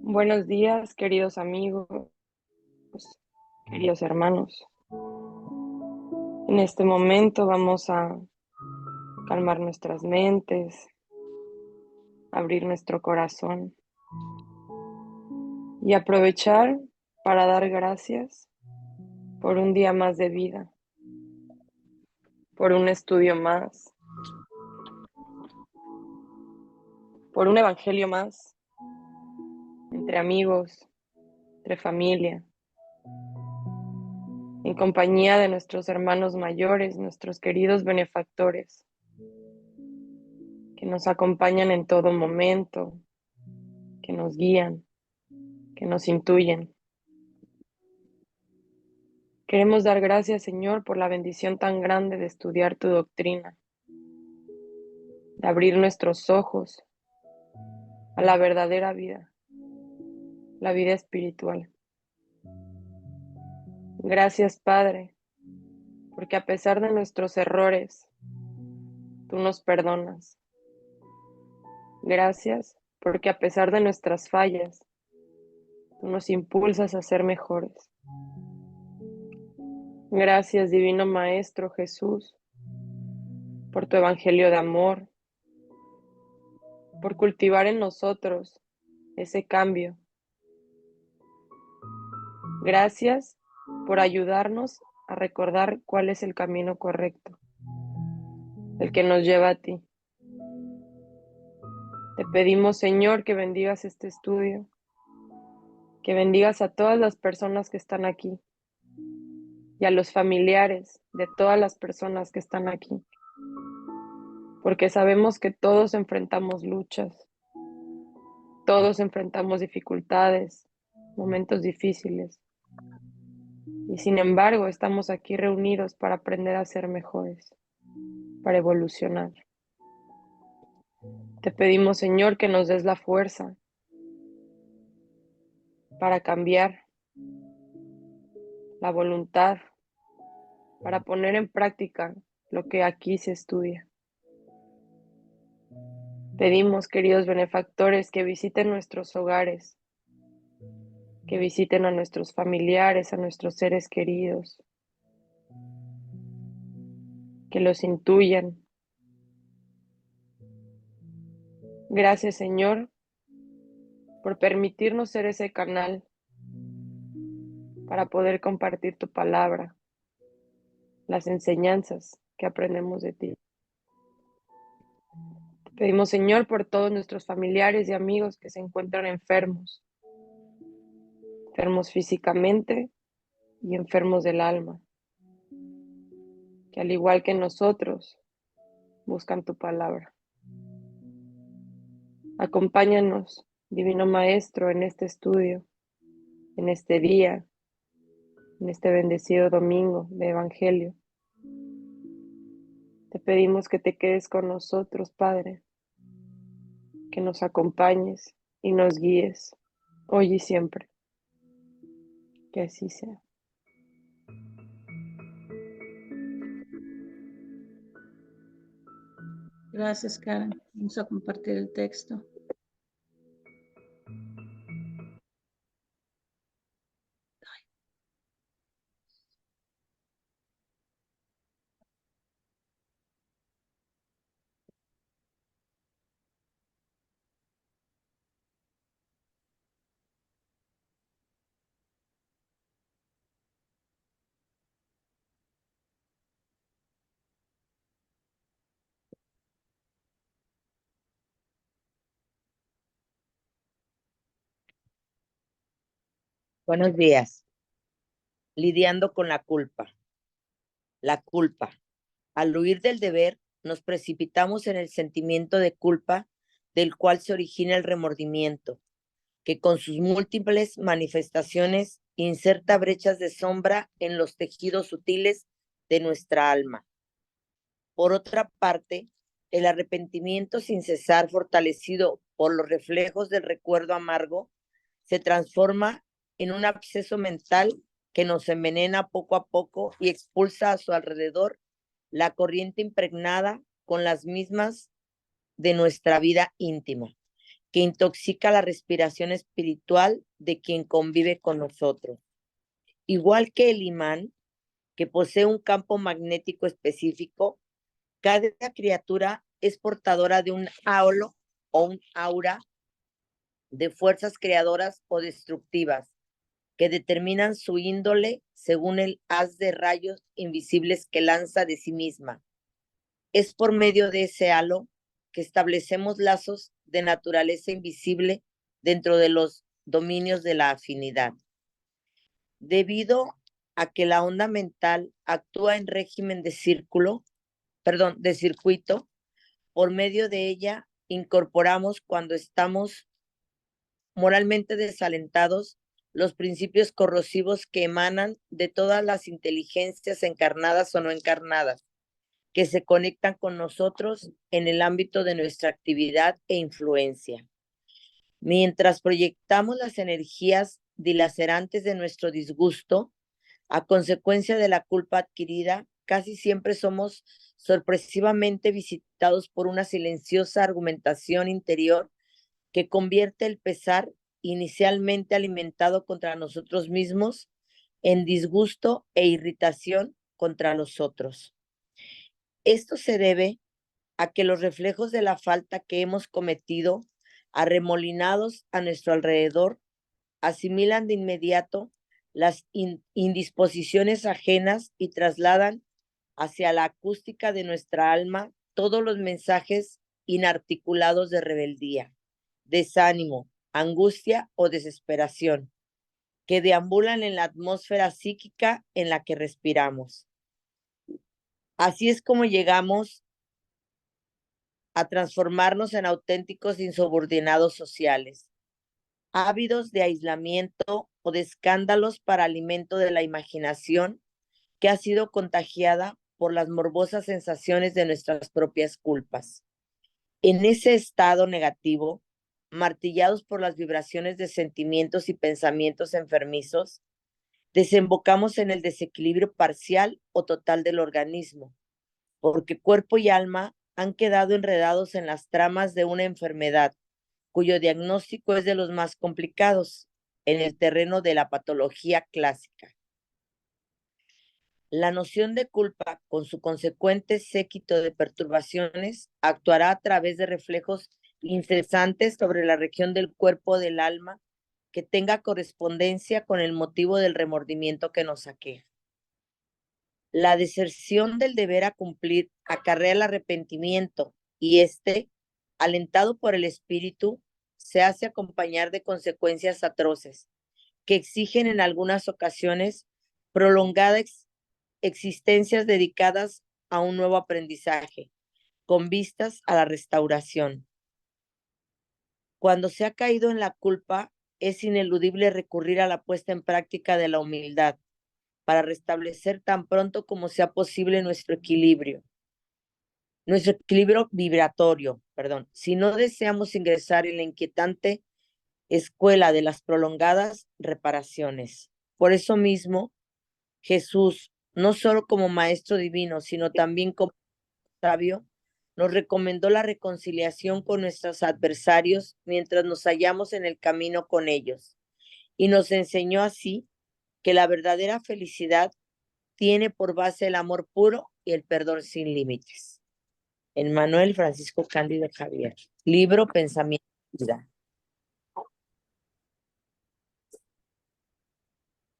Buenos días, queridos amigos, queridos hermanos. En este momento vamos a calmar nuestras mentes, abrir nuestro corazón y aprovechar para dar gracias por un día más de vida, por un estudio más, por un evangelio más, entre amigos, entre familia, en compañía de nuestros hermanos mayores, nuestros queridos benefactores, que nos acompañan en todo momento, que nos guían, que nos intuyen. Queremos dar gracias, Señor, por la bendición tan grande de estudiar tu doctrina, de abrir nuestros ojos a la verdadera vida, la vida espiritual. Gracias, Padre, porque a pesar de nuestros errores, tú nos perdonas. Gracias, porque a pesar de nuestras fallas, tú nos impulsas a ser mejores. Gracias, Divino Maestro Jesús, por tu evangelio de amor, por cultivar en nosotros ese cambio. Gracias por ayudarnos a recordar cuál es el camino correcto, el que nos lleva a ti. Te pedimos, Señor, que bendigas este estudio, que bendigas a todas las personas que están aquí y a los familiares de todas las personas que están aquí, porque sabemos que todos enfrentamos luchas, todos enfrentamos dificultades, momentos difíciles, y sin embargo estamos aquí reunidos para aprender a ser mejores, para evolucionar. Te pedimos, Señor, que nos des la fuerza para cambiar, la voluntad para poner en práctica lo que aquí se estudia. Pedimos, queridos benefactores, que visiten nuestros hogares, que visiten a nuestros familiares, a nuestros seres queridos, que los intuyan. Gracias, Señor, por permitirnos ser ese canal para poder compartir tu palabra, las enseñanzas que aprendemos de ti. Te pedimos, Señor, por todos nuestros familiares y amigos que se encuentran enfermos físicamente y enfermos del alma, que al igual que nosotros buscan tu palabra. Acompáñanos, Divino Maestro, en este estudio, en este día, en este bendecido domingo de Evangelio. Te pedimos que te quedes con nosotros, Padre, que nos acompañes y nos guíes, hoy y siempre. Que así sea. Gracias, Karen. Vamos a compartir el texto. Buenos días. Lidiando con la culpa. La culpa. Al huir del deber, nos precipitamos en el sentimiento de culpa del cual se origina el remordimiento, que con sus múltiples manifestaciones inserta brechas de sombra en los tejidos sutiles de nuestra alma. Por otra parte, el arrepentimiento sin cesar, fortalecido por los reflejos del recuerdo amargo, se transforma en un absceso mental que nos envenena poco a poco y expulsa a su alrededor la corriente impregnada con las mismas de nuestra vida íntima. que intoxica la respiración espiritual de quien convive con nosotros. Igual que el imán, que posee un campo magnético específico, cada criatura es portadora de un halo o un aura de fuerzas creadoras o destructivas que determinan su índole según el haz de rayos invisibles que lanza de sí misma. Es por medio de ese halo que establecemos lazos de naturaleza invisible dentro de los dominios de la afinidad. Debido a que la onda mental actúa en régimen de circuito, por medio de ella incorporamos cuando estamos moralmente desalentados los principios corrosivos que emanan de todas las inteligencias encarnadas o no encarnadas, que se conectan con nosotros en el ámbito de nuestra actividad e influencia. Mientras proyectamos las energías dilacerantes de nuestro disgusto, a consecuencia de la culpa adquirida, casi siempre somos sorpresivamente visitados por una silenciosa argumentación interior que convierte el pesar inicialmente alimentado contra nosotros mismos en disgusto e irritación contra los otros. Esto se debe a que los reflejos de la falta que hemos cometido, arremolinados a nuestro alrededor, asimilan de inmediato las indisposiciones ajenas y trasladan hacia la acústica de nuestra alma todos los mensajes inarticulados de rebeldía, desánimo, angustia o desesperación que deambulan en la atmósfera psíquica en la que respiramos. Así es como llegamos a transformarnos en auténticos insubordinados sociales, ávidos de aislamiento o de escándalos para alimento de la imaginación que ha sido contagiada por las morbosas sensaciones de nuestras propias culpas. En ese estado negativo, martillados por las vibraciones de sentimientos y pensamientos enfermizos, desembocamos en el desequilibrio parcial o total del organismo, porque cuerpo y alma han quedado enredados en las tramas de una enfermedad cuyo diagnóstico es de los más complicados en el terreno de la patología clásica. La noción de culpa, con su consecuente séquito de perturbaciones, actuará a través de reflejos incesantes sobre la región del cuerpo del alma que tenga correspondencia con el motivo del remordimiento que nos aqueja. La deserción del deber a cumplir acarrea el arrepentimiento y alentado por el espíritu, se hace acompañar de consecuencias atroces que exigen en algunas ocasiones prolongadas existencias dedicadas a un nuevo aprendizaje, con vistas a la restauración. Cuando se ha caído en la culpa, es ineludible recurrir a la puesta en práctica de la humildad para restablecer tan pronto como sea posible nuestro equilibrio vibratorio, si no deseamos ingresar en la inquietante escuela de las prolongadas reparaciones. Por eso mismo, Jesús, no solo como maestro divino, sino también como sabio, nos recomendó la reconciliación con nuestros adversarios mientras nos hallamos en el camino con ellos, y nos enseñó así que la verdadera felicidad tiene por base el amor puro y el perdón sin límites. Emmanuel Francisco Cándido Javier. Libro Pensamiento y Vida.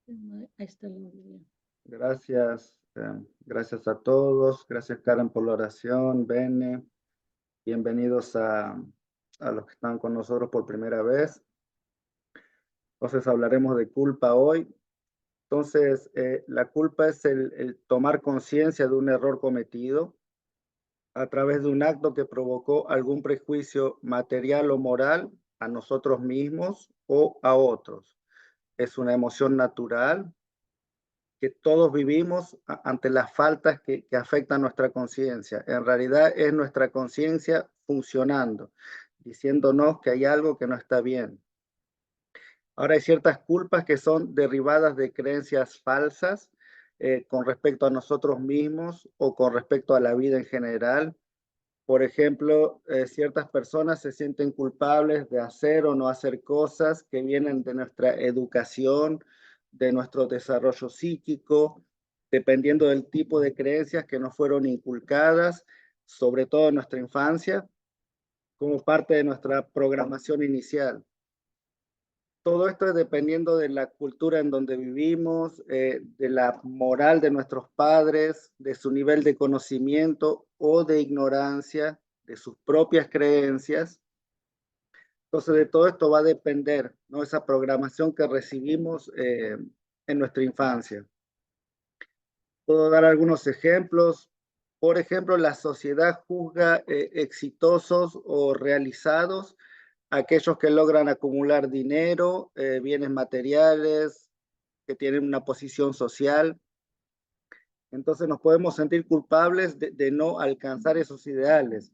Ahí está la Biblia. Gracias, gracias a todos. Gracias, Karen, por la oración. Bene, bienvenidos a los que están con nosotros por primera vez. Entonces hablaremos de culpa hoy. Entonces, la culpa es el tomar conciencia de un error cometido a través de un acto que provocó algún prejuicio material o moral a nosotros mismos o a otros. Es una emoción natural que todos vivimos ante las faltas que afectan nuestra conciencia. En realidad es nuestra conciencia funcionando, diciéndonos que hay algo que no está bien. Ahora hay ciertas culpas que son derivadas de creencias falsas con respecto a nosotros mismos o con respecto a la vida en general. Por ejemplo, ciertas personas se sienten culpables de hacer o no hacer cosas que vienen de nuestra educación, de nuestro desarrollo psíquico, dependiendo del tipo de creencias que nos fueron inculcadas, sobre todo en nuestra infancia, como parte de nuestra programación inicial. Todo esto es dependiendo de la cultura en donde vivimos, de la moral de nuestros padres, de su nivel de conocimiento o de ignorancia, de sus propias creencias. Entonces, de todo esto va a depender, ¿no? Esa programación que recibimos en nuestra infancia. Puedo dar algunos ejemplos. Por ejemplo, la sociedad juzga exitosos o realizados aquellos que logran acumular dinero, bienes materiales, que tienen una posición social. Entonces nos podemos sentir culpables de no alcanzar esos ideales.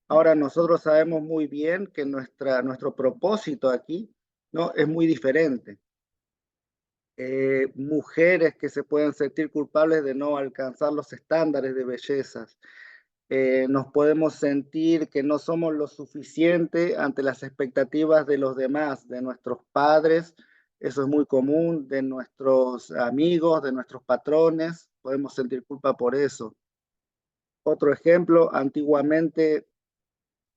Ahora nosotros sabemos muy bien que nuestro propósito aquí, ¿no? Es muy diferente. Mujeres que se pueden sentir culpables de no alcanzar los estándares de bellezas. Nos podemos sentir que no somos lo suficiente ante las expectativas de los demás, de nuestros padres, eso es muy común, de nuestros amigos, de nuestros patrones, podemos sentir culpa por eso. Otro ejemplo, antiguamente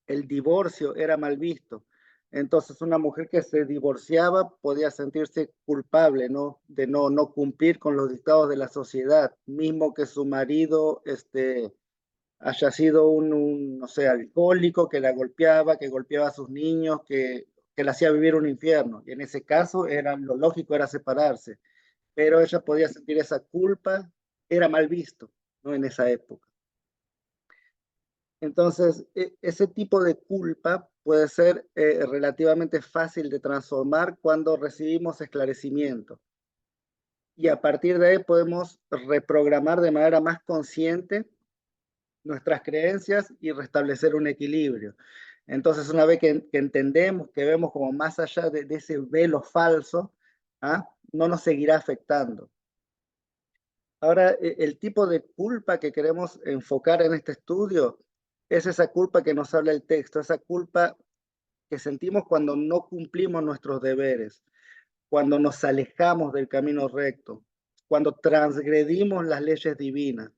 el divorcio era mal visto. Entonces una mujer que se divorciaba podía sentirse culpable, ¿no? De no cumplir con los dictados de la sociedad, mismo que su marido haya sido no sé, alcohólico, que la golpeaba, que golpeaba a sus niños, que le hacía vivir un infierno. Y en ese caso lo lógico era separarse. Pero ella podía sentir esa culpa, era mal visto, ¿no? En esa época. Entonces, ese tipo de culpa puede ser relativamente fácil de transformar cuando recibimos esclarecimiento. Y a partir de ahí podemos reprogramar de manera más consciente nuestras creencias y restablecer un equilibrio. Entonces, una vez que entendemos, que vemos como más allá de ese velo falso, ¿ah? No nos seguirá afectando. Ahora, el tipo de culpa que queremos enfocar en este estudio es esa culpa que nos habla el texto, esa culpa que sentimos cuando no cumplimos nuestros deberes, cuando nos alejamos del camino recto, cuando transgredimos las leyes divinas.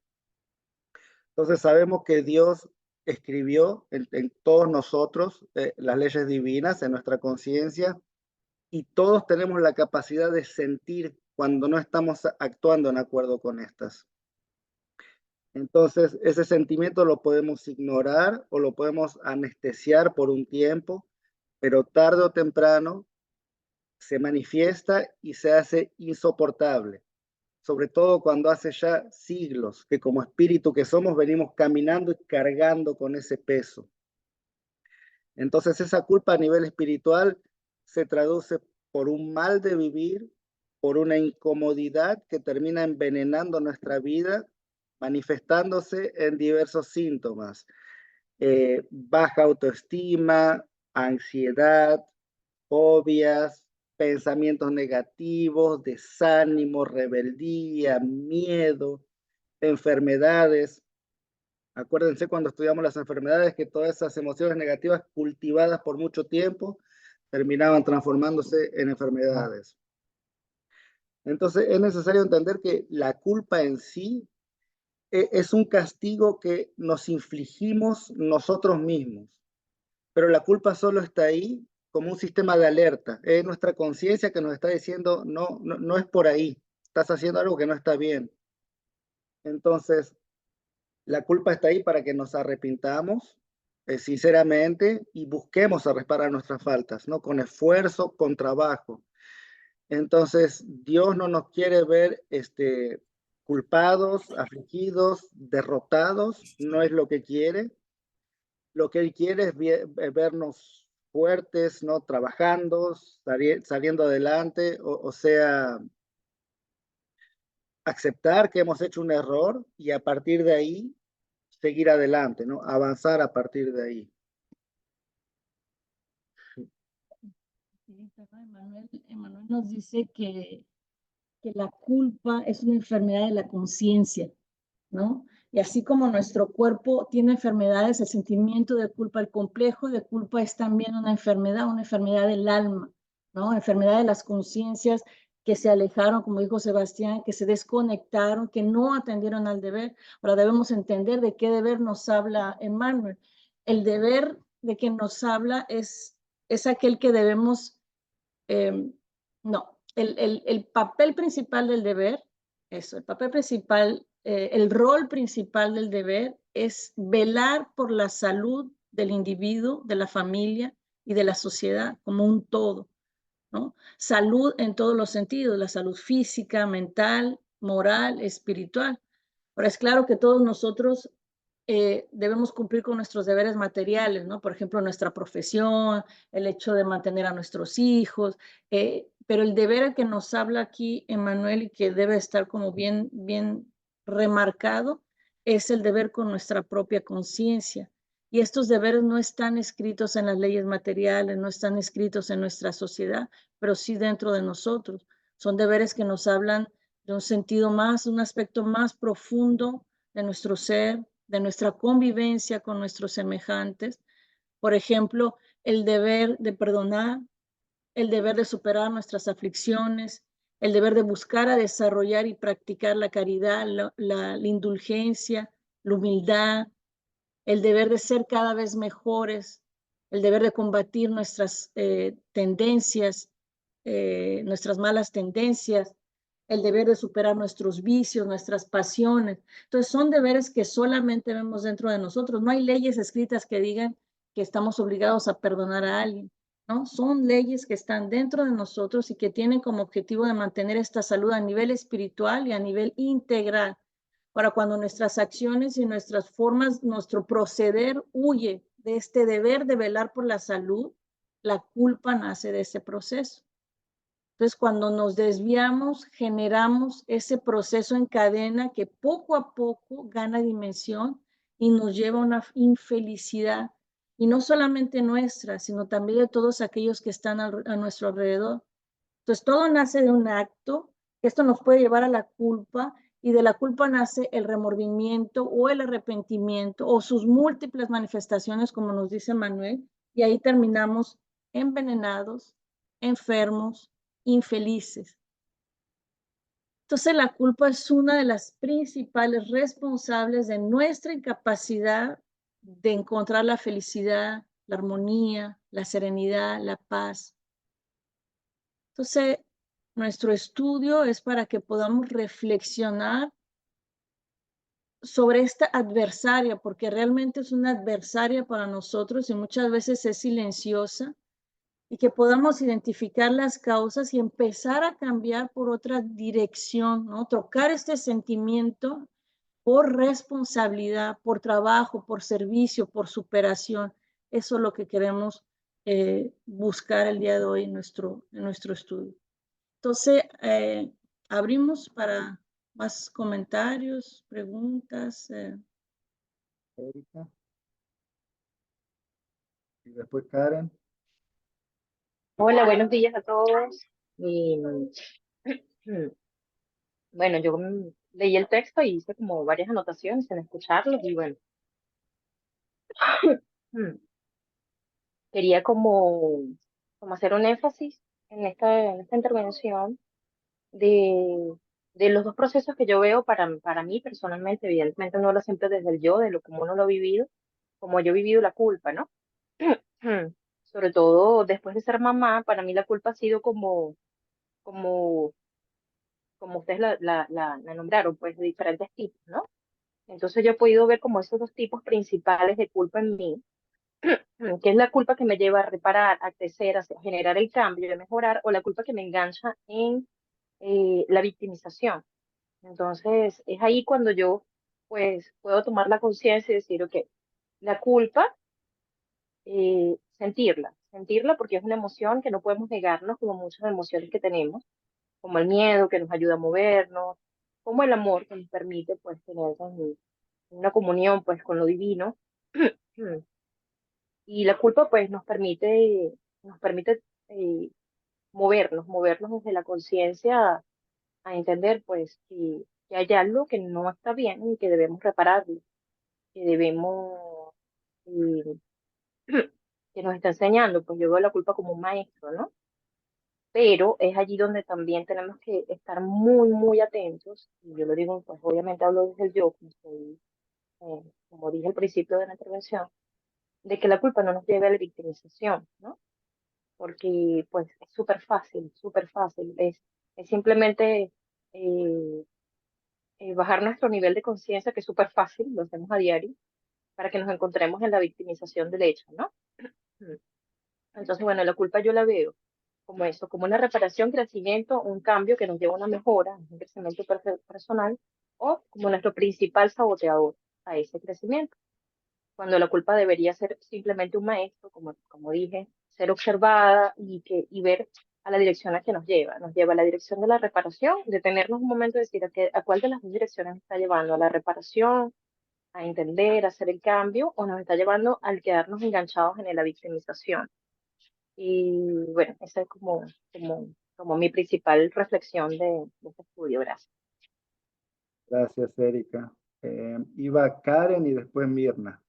Entonces sabemos que Dios escribió en todos nosotros las leyes divinas, en nuestra conciencia, y todos tenemos la capacidad de sentir cuando no estamos actuando en acuerdo con estas. Entonces, ese sentimiento lo podemos ignorar o lo podemos anestesiar por un tiempo, pero tarde o temprano se manifiesta y se hace insoportable, sobre todo cuando hace ya siglos que como espíritu que somos venimos caminando y cargando con ese peso. Entonces esa culpa a nivel espiritual se traduce por un mal de vivir, por una incomodidad que termina envenenando nuestra vida, manifestándose en diversos síntomas. Baja autoestima, ansiedad, fobias, pensamientos negativos, desánimo, rebeldía, miedo, enfermedades. Acuérdense cuando estudiamos las enfermedades que todas esas emociones negativas cultivadas por mucho tiempo terminaban transformándose en enfermedades. Entonces es necesario entender que la culpa en sí es un castigo que nos infligimos nosotros mismos, pero la culpa solo está ahí como un sistema de alerta. Es nuestra conciencia que nos está diciendo, no es por ahí, estás haciendo algo que no está bien. Entonces, la culpa está ahí para que nos arrepintamos sinceramente y busquemos a reparar nuestras faltas, ¿no? Con esfuerzo, con trabajo. Entonces, Dios no nos quiere ver culpados, afligidos, derrotados, no es lo que quiere. Lo que Él quiere es vernos fuertes, ¿no? Trabajando, saliendo adelante, o sea, aceptar que hemos hecho un error y a partir de ahí seguir adelante, ¿no? Avanzar a partir de ahí. Emmanuel nos dice que la culpa es una enfermedad de la conciencia, ¿no? Y así como nuestro cuerpo tiene enfermedades, el sentimiento de culpa, el complejo de culpa es también una enfermedad del alma, ¿no? Enfermedad de las conciencias que se alejaron, como dijo Sebastián, que se desconectaron, que no atendieron al deber. Ahora debemos entender de qué deber nos habla Emmanuel. El deber de que nos habla es aquel que debemos, no, el papel principal del deber, eso, el papel principal, el rol principal del deber es velar por la salud del individuo, de la familia y de la sociedad como un todo, ¿no? Salud en todos los sentidos, la salud física, mental, moral, espiritual. Ahora es claro que todos nosotros debemos cumplir con nuestros deberes materiales, ¿no? Por ejemplo, nuestra profesión, el hecho de mantener a nuestros hijos, pero el deber al que nos habla aquí Emmanuel y que debe estar como bien, bien remarcado es el deber con nuestra propia conciencia. Y estos deberes no están escritos en las leyes materiales, no están escritos en nuestra sociedad, pero sí dentro de nosotros. Son deberes que nos hablan de un sentido más, un aspecto más profundo de nuestro ser, de nuestra convivencia con nuestros semejantes. Por ejemplo, el deber de perdonar, el deber de superar nuestras aflicciones, el deber de buscar a desarrollar y practicar la caridad, la indulgencia, la humildad, el deber de ser cada vez mejores, el deber de combatir nuestras tendencias, nuestras malas tendencias, el deber de superar nuestros vicios, nuestras pasiones. Entonces son deberes que solamente vemos dentro de nosotros. No hay leyes escritas que digan que estamos obligados a perdonar a alguien, ¿no? Son leyes que están dentro de nosotros y que tienen como objetivo de mantener esta salud a nivel espiritual y a nivel integral. Para cuando nuestras acciones y nuestras formas, nuestro proceder huye de este deber de velar por la salud, la culpa nace de ese proceso. Entonces, cuando nos desviamos, generamos ese proceso en cadena que poco a poco gana dimensión y nos lleva a una infelicidad, y no solamente nuestra, sino también de todos aquellos que están a nuestro alrededor. Entonces, todo nace de un acto, esto nos puede llevar a la culpa, y de la culpa nace el remordimiento o el arrepentimiento o sus múltiples manifestaciones, como nos dice Manuel, y ahí terminamos envenenados, enfermos, infelices. Entonces, la culpa es una de las principales responsables de nuestra incapacidad de encontrar la felicidad, la armonía, la serenidad, la paz. Entonces, nuestro estudio es para que podamos reflexionar sobre esta adversaria, porque realmente es una adversaria para nosotros y muchas veces es silenciosa, y que podamos identificar las causas y empezar a cambiar por otra dirección, ¿no? Trocar este sentimiento por responsabilidad, por trabajo, por servicio, por superación. Eso es lo que queremos buscar el día de hoy en nuestro estudio. Entonces, abrimos para más comentarios, preguntas. Erika. Y después Karen. Hola, buenos días a todos. Y, bueno, yo leí el texto y hice como varias anotaciones en escucharlo y bueno, mm, quería como hacer un énfasis en esta intervención de, de los dos procesos que yo veo para mí personalmente. Evidentemente no lo siempre desde el yo, de lo como uno lo ha vivido, como yo he vivido la culpa, ¿no? Sobre todo después de ser mamá, para mí la culpa ha sido como como ustedes la nombraron, pues de diferentes tipos, ¿no? Entonces yo he podido ver como esos dos tipos principales de culpa en mí, que es la culpa que me lleva a reparar, a crecer, a generar el cambio, a mejorar, o la culpa que me engancha en la victimización. Entonces es ahí cuando yo pues puedo tomar la conciencia y decir, ok, la culpa, sentirla porque es una emoción que no podemos negarnos como muchas emociones que tenemos, como el miedo que nos ayuda a movernos, como el amor que nos permite pues tener una comunión pues con lo divino. Y la culpa pues nos permite movernos desde la conciencia a entender pues que hay algo que no está bien y que debemos repararlo, que debemos, eh, que nos está enseñando, pues yo veo la culpa como un maestro, ¿no? Pero es allí donde también tenemos que estar muy, muy atentos, y yo lo digo, pues obviamente hablo desde el yo, como dije al principio de la intervención, de que la culpa no nos lleve a la victimización, ¿no? Porque pues es súper fácil, es simplemente eh, bajar nuestro nivel de conciencia, que es súper fácil, lo hacemos a diario, para que nos encontremos en la victimización del hecho, ¿no? Mm. Entonces, bueno, la culpa yo la veo como eso, como una reparación, crecimiento, un cambio que nos lleva a una mejora, un crecimiento personal, o como nuestro principal saboteador a ese crecimiento, cuando la culpa debería ser simplemente un maestro, como dije, ser observada y ver a la dirección a que nos lleva a la dirección de la reparación, detenernos un momento y decir a cuál de las dos direcciones nos está llevando, a la reparación, a entender, a hacer el cambio, o nos está llevando al quedarnos enganchados en la victimización. Y bueno, esa es como mi principal reflexión de este estudio. Gracias. Gracias, Erika. Iba Karen y después Mirna.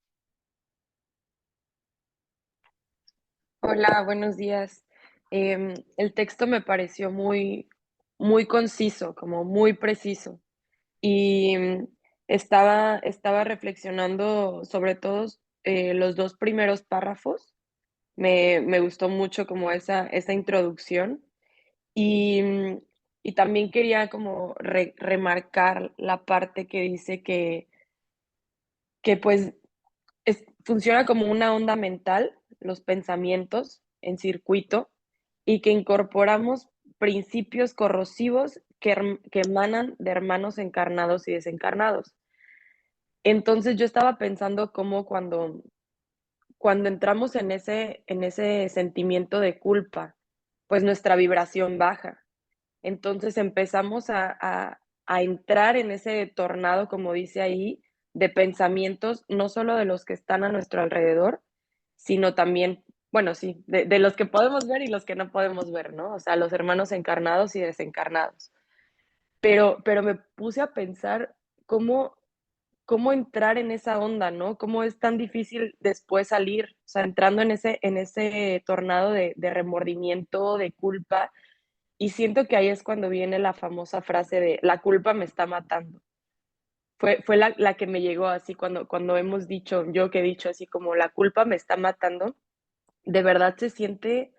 Hola, buenos días. El texto me pareció muy conciso, como muy preciso. Y estaba reflexionando sobre todo los dos primeros párrafos. Me gustó mucho como esa introducción. Y, y también quería como remarcar la parte que dice que pues funciona como una onda mental, los pensamientos en circuito, y que incorporamos principios corrosivos que emanan de hermanos encarnados y desencarnados. Entonces yo estaba pensando cómo cuando entramos en ese sentimiento de culpa, pues nuestra vibración baja. Entonces empezamos a entrar en ese tornado, como dice ahí, de pensamientos, no solo de los que están a nuestro alrededor, sino también, bueno, sí, de los que podemos ver y los que no podemos ver, ¿no? O sea, los hermanos encarnados y desencarnados. Pero me puse a pensar cómo, cómo entrar en esa onda, ¿no? Cómo es tan difícil después salir, o sea, entrando en ese tornado de remordimiento, de culpa, y siento que ahí es cuando viene la famosa frase de la culpa me está matando. Fue la que me llegó así cuando hemos dicho, yo que he dicho así como la culpa me está matando, de verdad te sientes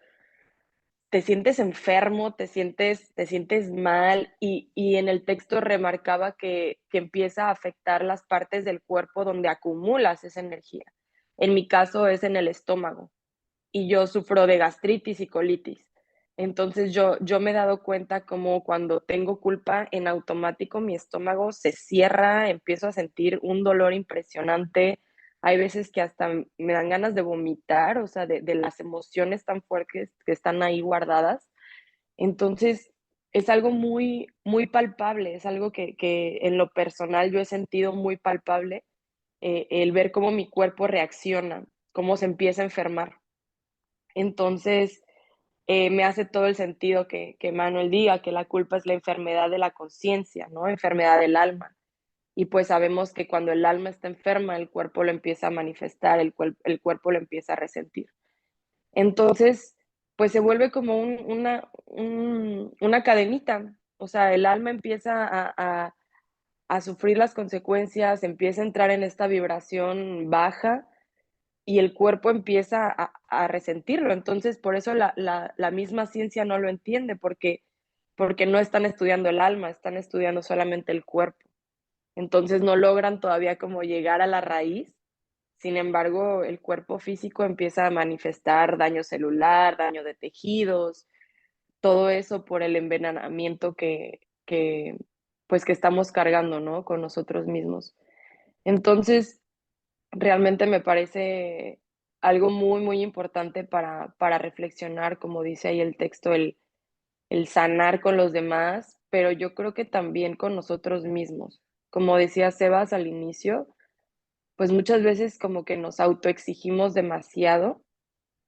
enfermo, te sientes mal y en el texto remarcaba que empieza a afectar las partes del cuerpo donde acumulas esa energía. En mi caso es en el estómago y yo sufro de gastritis y colitis. Entonces yo me he dado cuenta como cuando tengo culpa, en automático mi estómago se cierra, empiezo a sentir un dolor impresionante. Hay veces que hasta me dan ganas de vomitar, o sea, de las emociones tan fuertes que están ahí guardadas. Entonces, es algo muy palpable, es algo que en lo personal yo he sentido muy palpable, el ver cómo mi cuerpo reacciona, cómo se empieza a enfermar. Entonces, me hace todo el sentido que Manuel diga que la culpa es la enfermedad de la conciencia, ¿no? Enfermedad del alma. Y pues sabemos que cuando el alma está enferma, el cuerpo lo empieza a manifestar, el cuerpo lo empieza a resentir. Entonces, pues se vuelve como una cadenita. O sea, el alma empieza a sufrir las consecuencias, empieza a entrar en esta vibración baja y el cuerpo empieza a resentirlo. Entonces, por eso la misma ciencia no lo entiende, porque no están estudiando el alma, están estudiando solamente el cuerpo. Entonces, no logran todavía como llegar a la raíz. Sin embargo, el cuerpo físico empieza a manifestar daño celular, daño de tejidos, todo eso por el envenenamiento pues, que estamos cargando, ¿no? Con nosotros mismos. Entonces, realmente me parece algo muy importante para reflexionar, como dice ahí el texto, el sanar con los demás, pero yo creo que también con nosotros mismos. Como decía Sebas al inicio, pues muchas veces como que nos autoexigimos demasiado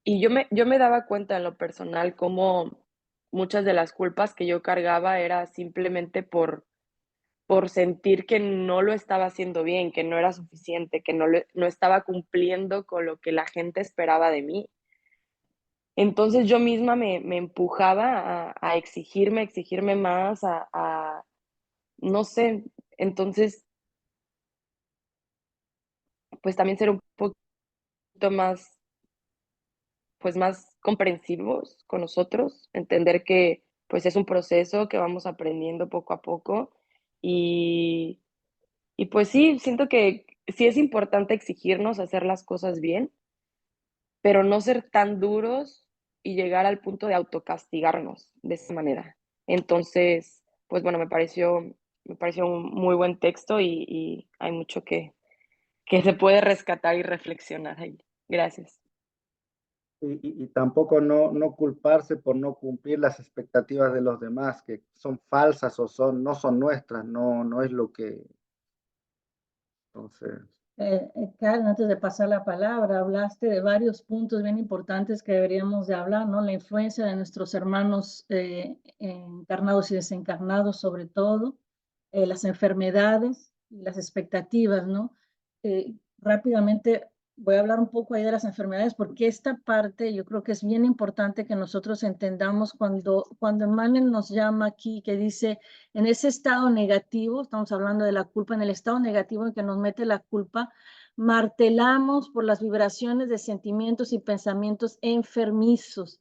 y yo me daba cuenta en lo personal como muchas de las culpas que yo cargaba era simplemente por sentir que no lo estaba haciendo bien, que no era suficiente, que no estaba cumpliendo con lo que la gente esperaba de mí. Entonces yo misma me empujaba a exigirme más, no sé, entonces, pues también ser un poquito más, pues más comprensivos con nosotros, entender que pues es un proceso que vamos aprendiendo poco a poco y, y pues sí, siento que sí es importante exigirnos hacer las cosas bien, pero no ser tan duros y llegar al punto de autocastigarnos de esa manera. Entonces, pues bueno, me pareció un muy buen texto y hay mucho que se puede rescatar y reflexionar ahí. Gracias. Y tampoco no culparse por no cumplir las expectativas de los demás, que son falsas o no son nuestras, no es lo que, entonces, Karen, antes de pasar la palabra, hablaste de varios puntos bien importantes que deberíamos de hablar, ¿no? La influencia de nuestros hermanos encarnados y desencarnados, sobre todo, las enfermedades y las expectativas, ¿no? Rápidamente voy a hablar un poco ahí de las enfermedades, porque esta parte yo creo que es bien importante que nosotros entendamos cuando Emmanuel nos llama aquí, que dice, en ese estado negativo, estamos hablando de la culpa, en el estado negativo en que nos mete la culpa, martelamos por las vibraciones de sentimientos y pensamientos enfermizos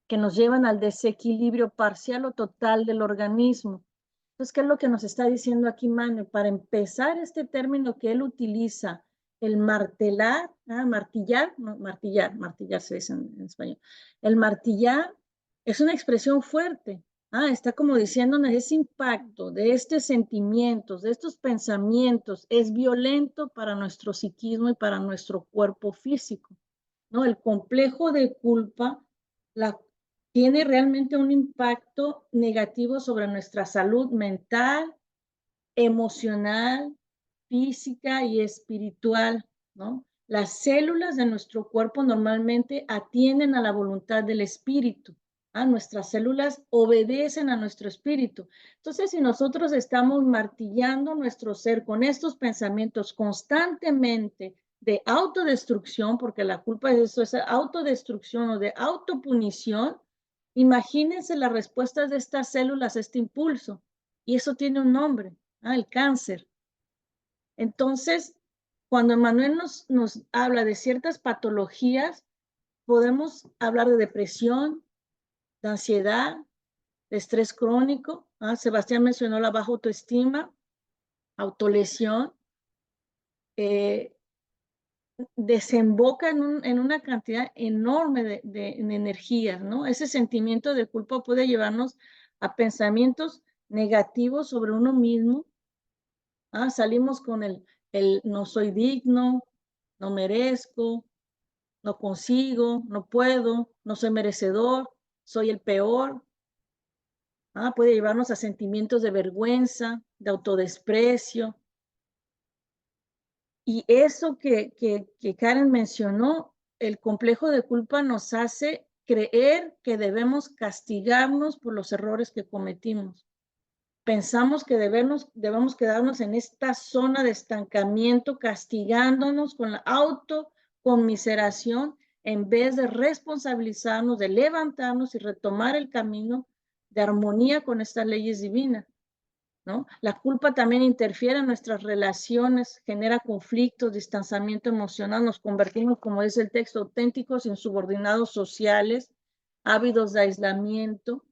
que nos llevan al desequilibrio parcial o total del organismo. Entonces, ¿qué es lo que nos está diciendo aquí Manuel? Para empezar, este término que él utiliza, el martelar, martillar, no, martillar se dice en español. El martillar es una expresión fuerte. Está como diciéndonos, ese impacto de estos sentimientos, de estos pensamientos, es violento para nuestro psiquismo y para nuestro cuerpo físico, ¿no? El complejo de culpa, tiene realmente un impacto negativo sobre nuestra salud mental, emocional, física y espiritual, ¿no? Las células de nuestro cuerpo normalmente atienden a la voluntad del espíritu. Nuestras células obedecen a nuestro espíritu. Entonces, si nosotros estamos martillando nuestro ser con estos pensamientos constantemente de autodestrucción, porque la culpa es eso, es autodestrucción o de autopunición, imagínense las respuestas de estas células a este impulso. Y eso tiene un nombre, el cáncer. Entonces, cuando Emmanuel nos habla de ciertas patologías, podemos hablar de depresión, de ansiedad, de estrés crónico. Sebastián mencionó la baja autoestima, autolesión. Desemboca en una cantidad enorme de energías, ¿no? Ese sentimiento de culpa puede llevarnos a pensamientos negativos sobre uno mismo. Salimos con el no soy digno, no merezco, no consigo, no puedo, no soy merecedor, soy el peor. Puede llevarnos a sentimientos de vergüenza, de autodesprecio. Y eso que Karen mencionó, el complejo de culpa nos hace creer que debemos castigarnos por los errores que cometimos. Pensamos que debemos quedarnos en esta zona de estancamiento, castigándonos con la autoconmiseración, en vez de responsabilizarnos, de levantarnos y retomar el camino de armonía con estas leyes divinas, ¿no? La culpa también interfiere en nuestras relaciones, genera conflictos, distanciamiento emocional, nos convertimos, como dice el texto, auténticos insubordinados sociales, ávidos de aislamiento.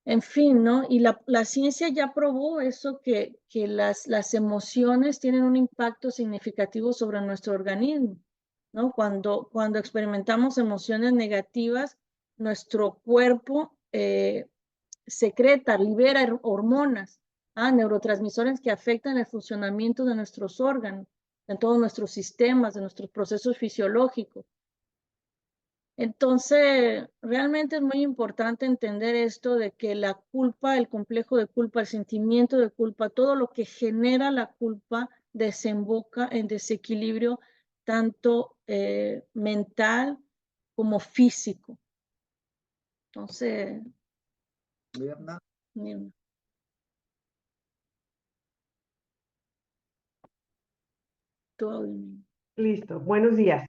En fin, ¿no? Y la ciencia ya probó eso, que las emociones tienen un impacto significativo sobre nuestro organismo, ¿no? Cuando experimentamos emociones negativas, nuestro cuerpo secreta, libera hormonas, neurotransmisores que afectan el funcionamiento de nuestros órganos, de todos nuestros sistemas, de nuestros procesos fisiológicos. Entonces, realmente es muy importante entender esto de que la culpa, el complejo de culpa, el sentimiento de culpa, todo lo que genera la culpa desemboca en desequilibrio tanto mental como físico. Entonces, Mirna. tu audio, niña. Listo, buenos días.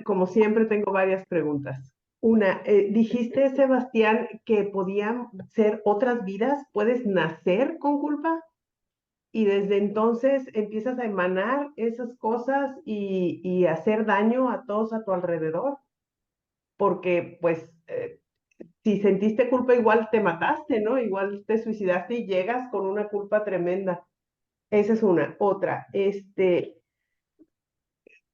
Como siempre, tengo varias preguntas. Una, dijiste, Sebastián, que podían ser otras vidas. ¿Puedes nacer con culpa? Y desde entonces empiezas a emanar esas cosas y hacer daño a todos a tu alrededor. Porque, pues, si sentiste culpa, igual te mataste, ¿no? Igual te suicidaste y llegas con una culpa tremenda. Esa es una. Otra,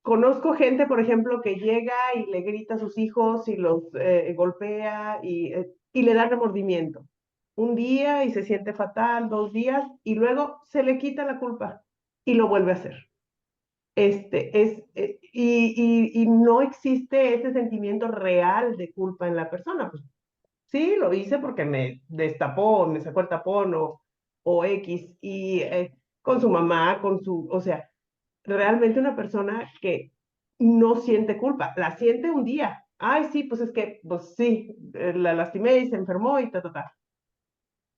conozco gente, por ejemplo, que llega y le grita a sus hijos y los golpea y le da remordimiento. Un día y se siente fatal, 2 días, y luego se le quita la culpa y lo vuelve a hacer. Y no existe ese sentimiento real de culpa en la persona. Pues sí, lo hice porque me destapó, me sacó el tapón o X, y con su mamá, o sea, realmente una persona que no siente culpa, la siente un día. Ay, sí, pues es que, pues sí, la lastimé y se enfermó y ta.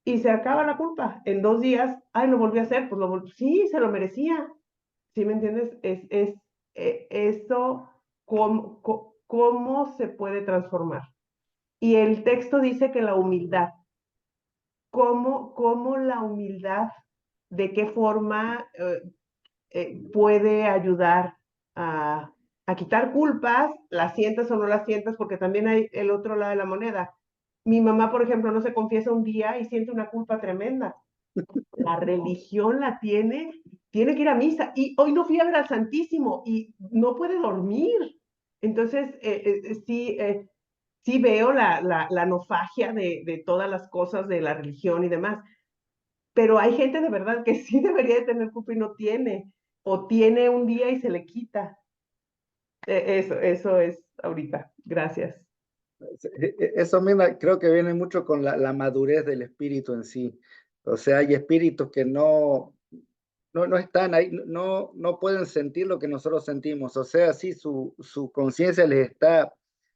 Y se acaba la culpa. En 2 días, ay, lo volví a hacer, pues sí, se lo merecía. ¿Sí me entiendes? Eso, ¿cómo se puede transformar? Y el texto dice que la humildad, ¿cómo la humildad, de qué forma puede ayudar a quitar culpas, las sientas o no las sientas, porque también hay el otro lado de la moneda. Mi mamá, por ejemplo, no se confiesa un día y siente una culpa tremenda. La religión la tiene que ir a misa. Y hoy no fui a ver al Santísimo y no puede dormir. Entonces, sí veo la nofagia de todas las cosas de la religión y demás, pero hay gente de verdad que sí debería de tener culpa y no tiene, o tiene un día y se le quita. Eso es ahorita. Gracias. Eso mismo creo que viene mucho con la madurez del espíritu en sí. O sea, hay espíritus que no están ahí, no pueden sentir lo que nosotros sentimos. O sea, sí, su conciencia les está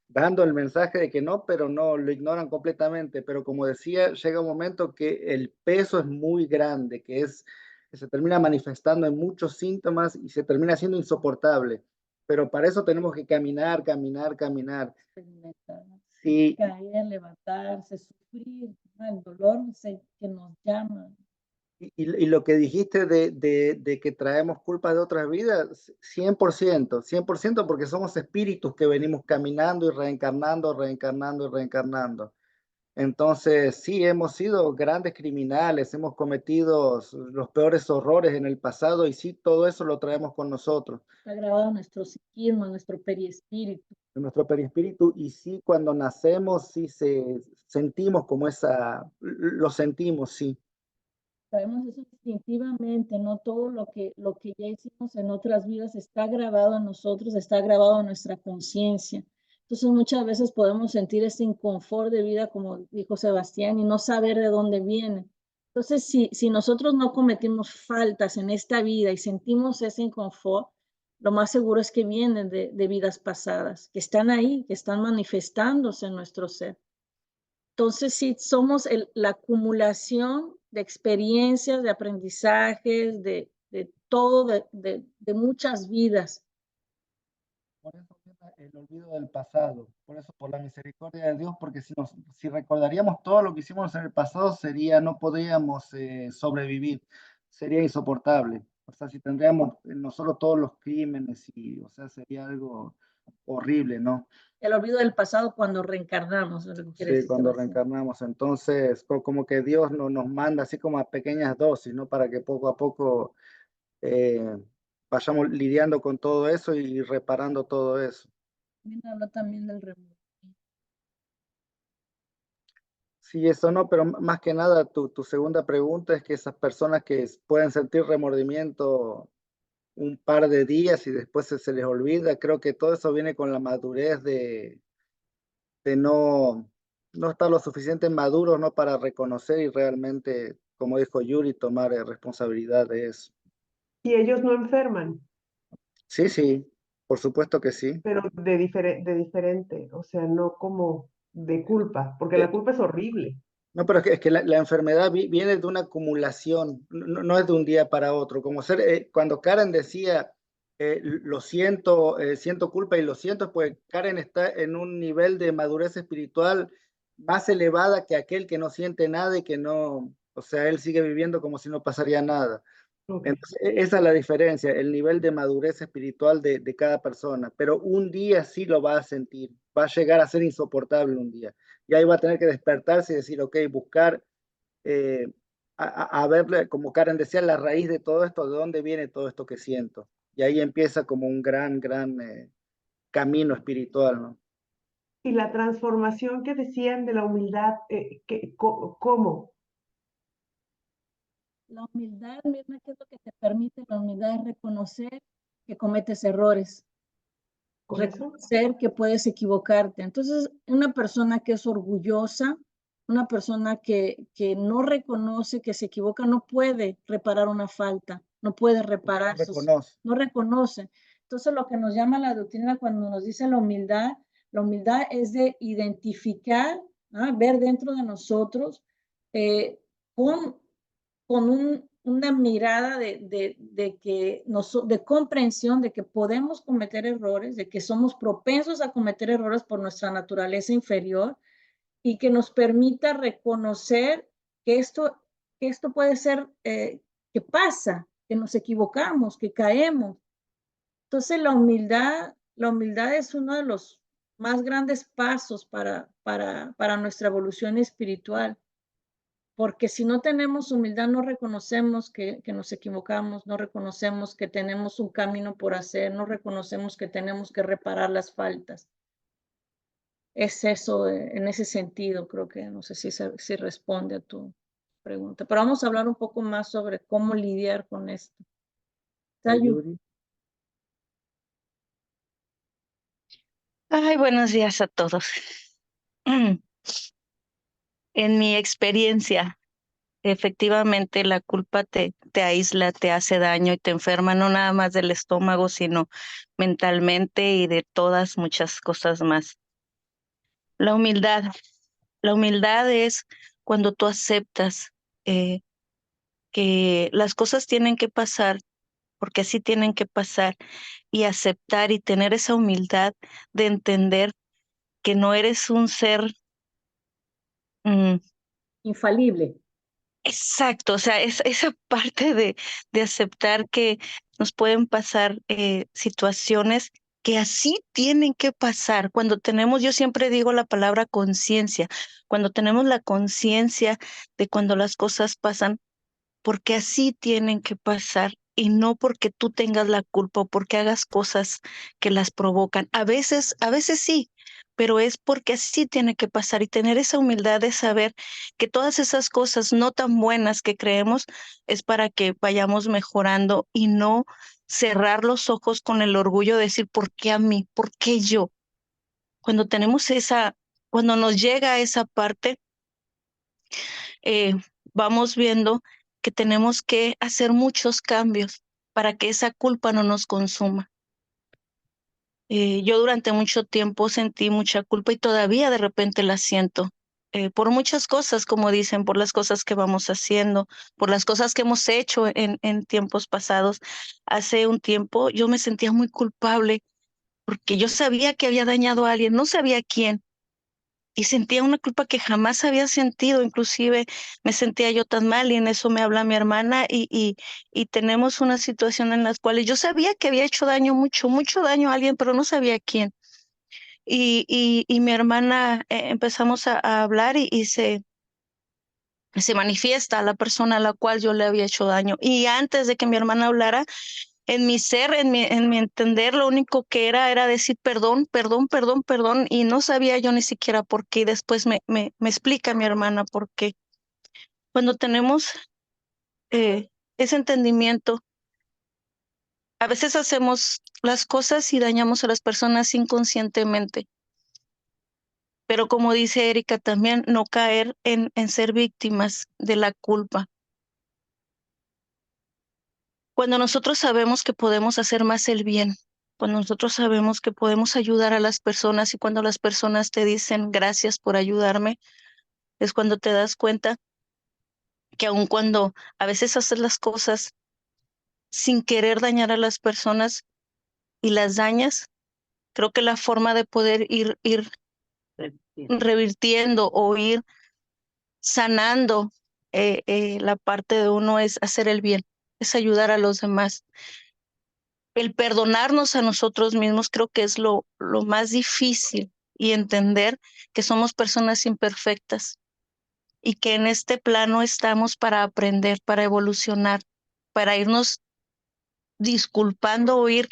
dando el mensaje de que no, pero no, lo ignoran completamente. Pero como decía, llega un momento que el peso es muy grande, que se termina manifestando en muchos síntomas y se termina siendo insoportable. Pero para eso tenemos que caminar, caminar, caminar. Experimentar, Sí, caer, levantarse, sufrir, ¿no? El dolor que nos llama. y lo que dijiste de que traemos culpa de otras vidas, 100%, 100%, porque somos espíritus que venimos caminando y reencarnando, reencarnando y reencarnando. Entonces, sí, hemos sido grandes criminales, hemos cometido los peores horrores en el pasado y sí, todo eso lo traemos con nosotros, Está grabado en nuestro psiquismo, en nuestro perispíritu. en nuestro perispíritu, y sí, cuando nacemos, sí sentimos como lo sentimos, sí. Sabemos eso instintivamente, no todo lo que ya hicimos en otras vidas está grabado en nosotros, está grabado en nuestra conciencia. Entonces muchas veces podemos sentir ese inconfort de vida, como dijo Sebastián, y no saber de dónde viene. Entonces, si nosotros no cometimos faltas en esta vida y sentimos ese inconfort, lo más seguro es que vienen de vidas pasadas, que están ahí, que están manifestándose en nuestro ser. Entonces, sí, somos la acumulación de experiencias, de aprendizajes, de todo, de muchas vidas. Por eso viene el olvido del pasado, por eso por la misericordia de Dios, porque si recordaríamos todo lo que hicimos en el pasado, no podríamos sobrevivir, sería insoportable. O sea, si tendríamos nosotros todos los crímenes, o sea, sería algo horrible, ¿no? El olvido del pasado cuando reencarnamos, es lo que quiere Sí, decir cuando Sebastián. reencarnamos. Entonces, como que Dios nos manda así como a pequeñas dosis, ¿no? Para que poco a poco eh, vayamos lidiando con todo eso y reparando todo eso. Habla también del remordimiento. Sí, eso no, pero más que nada tu segunda pregunta es que esas personas que pueden sentir remordimiento un par de días y después se les olvida, creo que todo eso viene con la madurez de no estar lo suficiente maduros, ¿no? Para reconocer y realmente, como dijo Yuri, tomar responsabilidad de eso. Y ellos no enferman, Sí, sí, por supuesto que sí. pero de diferente, o sea, no como de culpa, porque la culpa es horrible. No, pero es que la enfermedad viene de una acumulación, no es de un día para otro. Como cuando Karen decía, lo siento, siento culpa y lo siento, pues Karen está en un nivel de madurez espiritual más elevada que aquel que no siente nada y que no, o sea, él sigue viviendo como si no pasaría nada. Ok. Entonces, esa es la diferencia, el nivel de madurez espiritual de cada persona, pero un día sí lo va a sentir, va a llegar a ser insoportable un día, y ahí va a tener que despertarse y decir, ok, buscar, eh, a verle, como Karen decía, la raíz de todo esto, de dónde viene todo esto que siento, y ahí empieza como un gran camino espiritual, ¿no? Y la transformación que decían de la humildad, ¿cómo? La humildad, Mirna, ¿qué es lo que te permite? La humildad es reconocer que cometes errores, ¿Con eso? reconocer que puedes equivocarte. Entonces, una persona que es orgullosa, una persona que no reconoce que se equivoca, no puede reparar una falta, no puede reparar Reconoce. no reconoce. Entonces, lo que nos llama la doctrina cuando nos dice la humildad es de identificar, ver dentro de nosotros eh, con una mirada de comprensión de que podemos cometer errores, de que somos propensos a cometer errores por nuestra naturaleza inferior y que nos permita reconocer que esto puede ser, que pasa, que nos equivocamos, que caemos. Entonces la humildad es uno de los más grandes pasos para nuestra evolución espiritual. Porque si no tenemos humildad, no reconocemos que nos equivocamos, no reconocemos que tenemos un camino por hacer, no reconocemos que tenemos que reparar las faltas. Es eso, en ese sentido, creo que no sé si responde a tu pregunta. Pero vamos a hablar un poco más sobre cómo lidiar con esto. Yuri. Ay, buenos días a todos. En mi experiencia, efectivamente la culpa te aísla, te hace daño y te enferma no nada más del estómago, sino mentalmente y de todas muchas cosas más. La humildad. La humildad es cuando tú aceptas que las cosas tienen que pasar porque así tienen que pasar y aceptar y tener esa humildad de entender que no eres un ser mm, Infalible. exacto, o sea, esa parte de aceptar que nos pueden pasar situaciones que así tienen que pasar. Cuando tenemos, yo siempre digo la palabra conciencia, cuando tenemos la conciencia de cuando las cosas pasan, porque así tienen que pasar y no porque tú tengas la culpa o porque hagas cosas que las provocan. A veces sí, pero es porque así tiene que pasar y tener esa humildad de saber que todas esas cosas no tan buenas que creemos es para que vayamos mejorando y no cerrar los ojos con el orgullo de decir, ¿por qué a mí? ¿Por qué yo? Cuando tenemos cuando nos llega a esa parte, eh, vamos viendo que tenemos que hacer muchos cambios para que esa culpa no nos consuma. Yo durante mucho tiempo sentí mucha culpa y todavía de repente la siento. Por muchas cosas, como dicen, por las cosas que vamos haciendo, por las cosas que hemos hecho en tiempos pasados. Hace un tiempo yo me sentía muy culpable porque yo sabía que había dañado a alguien, no sabía quién, y sentía una culpa que jamás había sentido, inclusive me sentía yo tan mal y en eso me habla mi hermana y tenemos una situación en la cual yo sabía que había hecho daño, mucho daño a alguien, pero no sabía a quién. Y mi hermana empezamos a hablar y se manifiesta a la persona a la cual yo le había hecho daño. Y antes de que mi hermana hablara, en mi ser, en mi entender, lo único que era decir perdón, perdón, perdón, perdón, y no sabía yo ni siquiera por qué. Y después me explica mi hermana por qué. Cuando tenemos ese entendimiento, a veces hacemos las cosas y dañamos a las personas inconscientemente. Pero como dice Erika también, no caer en ser víctimas de la culpa. Cuando nosotros sabemos que podemos hacer más el bien, cuando nosotros sabemos que podemos ayudar a las personas y cuando las personas te dicen gracias por ayudarme, es cuando te das cuenta que aun cuando a veces haces las cosas sin querer dañar a las personas y las dañas, creo que la forma de poder ir revirtiendo o ir sanando la parte de uno es hacer el bien, es ayudar a los demás. El perdonarnos a nosotros mismos creo que es lo más difícil, y entender que somos personas imperfectas y que en este plano estamos para aprender, para evolucionar, para irnos disculpando o ir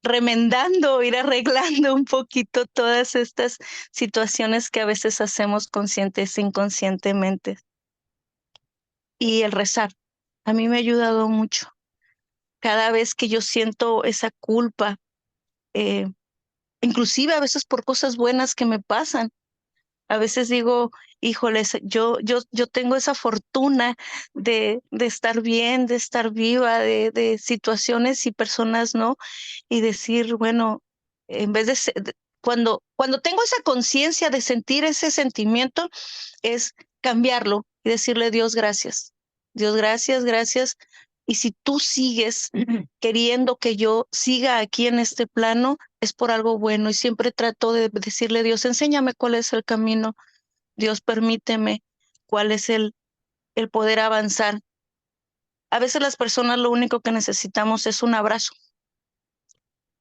remendando, ir arreglando un poquito todas estas situaciones que a veces hacemos conscientes e inconscientemente. Y el rezar, a mí me ha ayudado mucho. Cada vez que yo siento esa culpa, inclusive a veces por cosas buenas que me pasan, a veces digo, híjoles, yo tengo esa fortuna de estar bien, de estar viva, de situaciones y personas no, y decir, bueno, en vez cuando tengo esa conciencia de sentir ese sentimiento, es cambiarlo y decirle, Dios, gracias. Dios, gracias, gracias. Y si tú sigues queriendo que yo siga aquí en este plano, es por algo bueno. Y siempre trato de decirle, Dios, enséñame cuál es el camino. Dios, permíteme cuál es el poder avanzar. A veces las personas lo único que necesitamos es un abrazo.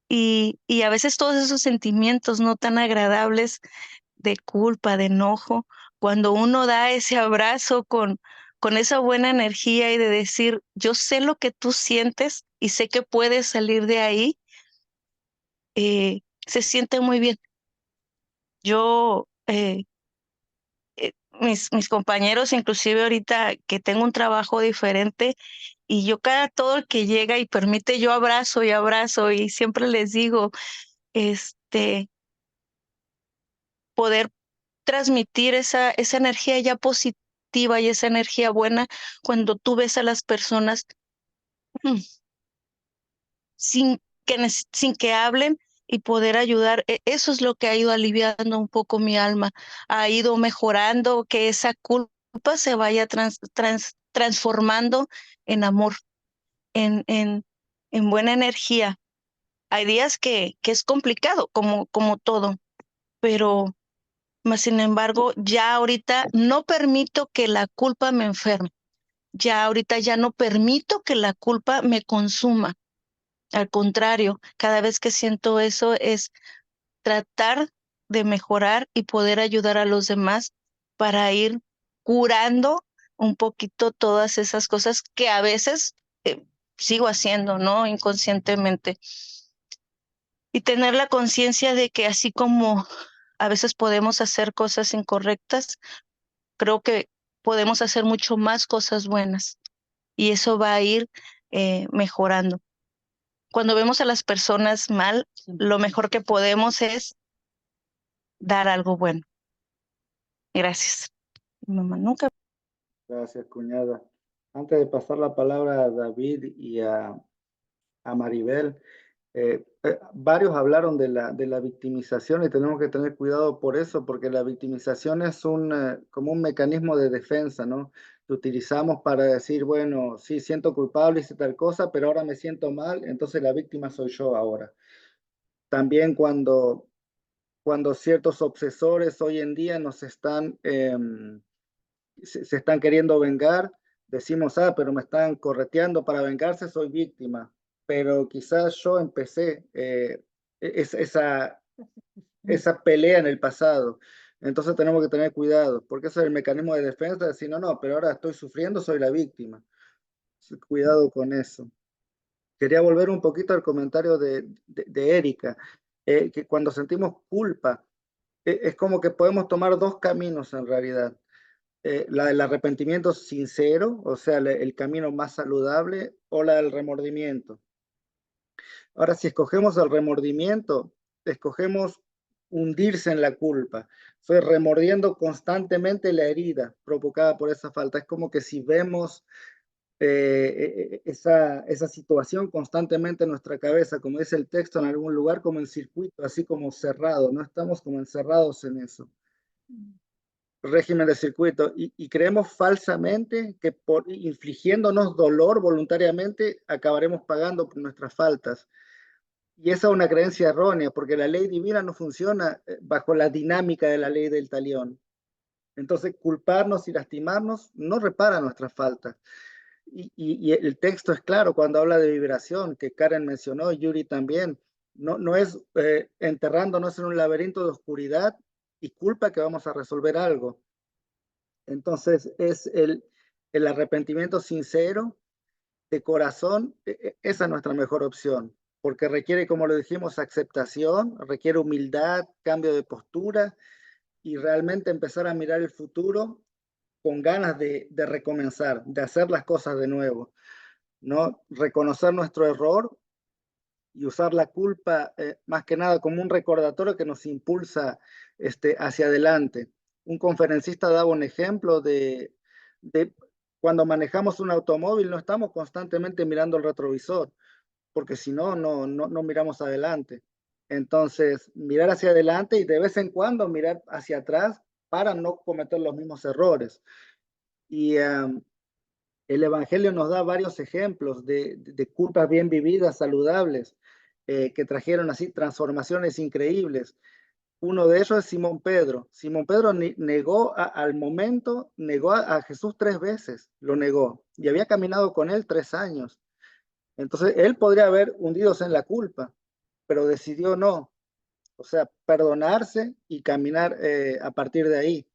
Y a veces todos esos sentimientos no tan agradables de culpa, de enojo, cuando uno da ese abrazo con esa buena energía y de decir, yo sé lo que tú sientes y sé que puedes salir de ahí, se siente muy bien. Yo, mis compañeros, inclusive ahorita que tengo un trabajo diferente, y yo todo el que llega y permite, yo abrazo y abrazo, y siempre les digo, poder transmitir esa energía ya positiva y esa energía buena cuando tú ves a las personas mm, sin que hablen, y poder ayudar. Eso es lo que ha ido aliviando un poco mi alma, ha ido mejorando, que esa culpa se vaya transformando en amor, en buena energía. Hay días que es complicado, como todo, pero mas sin embargo, ya ahorita no permito que la culpa me enferme. Ya ahorita ya no permito que la culpa me consuma. Al contrario, cada vez que siento eso es tratar de mejorar y poder ayudar a los demás para ir curando un poquito todas esas cosas que a veces sigo haciendo, ¿no? Inconscientemente. Y tener la conciencia de que así como a veces podemos hacer cosas incorrectas, creo que podemos hacer mucho más cosas buenas, y eso va a ir mejorando. Cuando vemos a las personas mal, lo mejor que podemos es dar algo bueno. Gracias. Mamá, nunca. Gracias, cuñada. Antes de pasar la palabra a David y a Maribel, varios hablaron de la victimización, y tenemos que tener cuidado por eso, porque la victimización es como un mecanismo de defensa, ¿no? Que utilizamos para decir, bueno, sí, siento culpable, hice tal cosa, pero ahora me siento mal, entonces la víctima soy yo ahora. También cuando ciertos obsesores hoy en día nos están, se están queriendo vengar, decimos, pero me están correteando para vengarse, soy víctima. Pero quizás yo empecé esa pelea en el pasado. Entonces tenemos que tener cuidado, porque ese es el mecanismo de defensa, de decir, no, pero ahora estoy sufriendo, soy la víctima. Cuidado con eso. Quería volver un poquito al comentario de Erika, que cuando sentimos culpa, es como que podemos tomar dos caminos en realidad. La del arrepentimiento sincero, o sea, el camino más saludable, o la del remordimiento. Ahora, si escogemos el remordimiento, escogemos hundirse en la culpa. Fue remordiendo constantemente la herida provocada por esa falta. Es como que si vemos esa situación constantemente en nuestra cabeza, como dice el texto, en algún lugar como en circuito, así como cerrado, no estamos como encerrados en eso. régimen de circuito y creemos falsamente que por infligiéndonos dolor voluntariamente acabaremos pagando por nuestras faltas. Y esa es una creencia errónea, porque la ley divina no funciona bajo la dinámica de la ley del talión. Entonces, culparnos y lastimarnos no repara nuestras faltas. Y el texto es claro cuando habla de vibración, que Karen mencionó, Yuri también. No es enterrándonos en un laberinto de oscuridad y culpa que vamos a resolver algo. Entonces, es el arrepentimiento sincero, de corazón, esa es nuestra mejor opción, porque requiere, como lo dijimos, aceptación, requiere humildad, cambio de postura y realmente empezar a mirar el futuro con ganas de recomenzar, de hacer las cosas de nuevo, ¿no? Reconocer nuestro error y usar la culpa más que nada como un recordatorio que nos impulsa hacia adelante. Un conferencista daba un ejemplo de cuando manejamos un automóvil no estamos constantemente mirando el retrovisor, porque si no, no miramos adelante. Entonces, mirar hacia adelante y de vez en cuando mirar hacia atrás para no cometer los mismos errores. Y el Evangelio nos da varios ejemplos de culpas bien vividas, saludables, que trajeron así transformaciones increíbles. Uno de ellos es Simón Pedro. Simón Pedro negó al momento, negó a Jesús 3 veces, lo negó, y había caminado con él 3 años. Entonces, él podría haber hundidos en la culpa, pero decidió no, o sea, perdonarse y caminar a partir de ahí,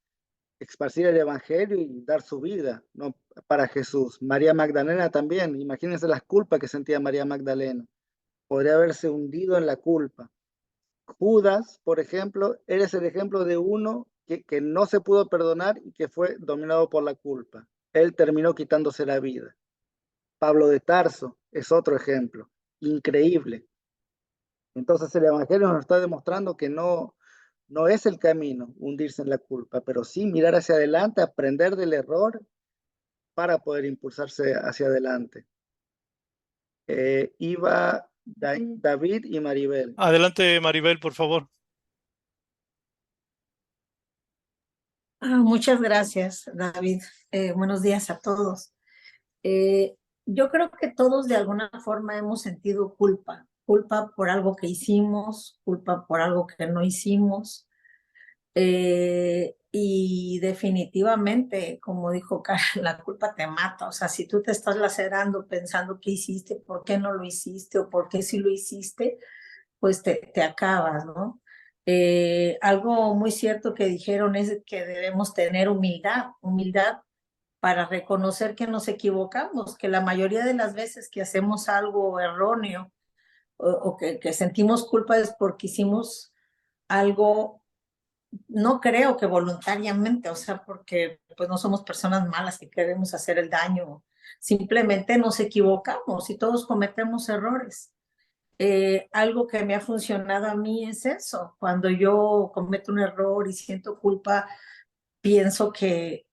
esparcir el evangelio y dar su vida, ¿no? Para Jesús. María Magdalena también, imagínense las culpas que sentía María Magdalena, podría haberse hundido en la culpa. Judas, por ejemplo, eres el ejemplo de uno que no se pudo perdonar y que fue dominado por la culpa. Él terminó quitándose la vida. Pablo de Tarso es otro ejemplo, increíble. Entonces el Evangelio nos está demostrando que no es el camino hundirse en la culpa, pero sí mirar hacia adelante, aprender del error para poder impulsarse hacia adelante. Iba David y Maribel. Adelante, Maribel, por favor. Muchas gracias, David. Buenos días a todos. Yo creo que todos de alguna forma hemos sentido culpa. Culpa por algo que hicimos, culpa por algo que no hicimos. Y definitivamente, como dijo Karen, la culpa te mata. O sea, si tú te estás lacerando pensando qué hiciste, por qué no lo hiciste o por qué sí lo hiciste, pues te acabas, ¿no? Algo muy cierto que dijeron es que debemos tener humildad para reconocer que nos equivocamos, que la mayoría de las veces que hacemos algo erróneo o que sentimos culpa es porque hicimos algo, no creo que voluntariamente, o sea, porque pues no somos personas malas que queremos hacer el daño, simplemente nos equivocamos y todos cometemos errores. Algo que me ha funcionado a mí es eso, cuando yo cometo un error y siento culpa, pienso que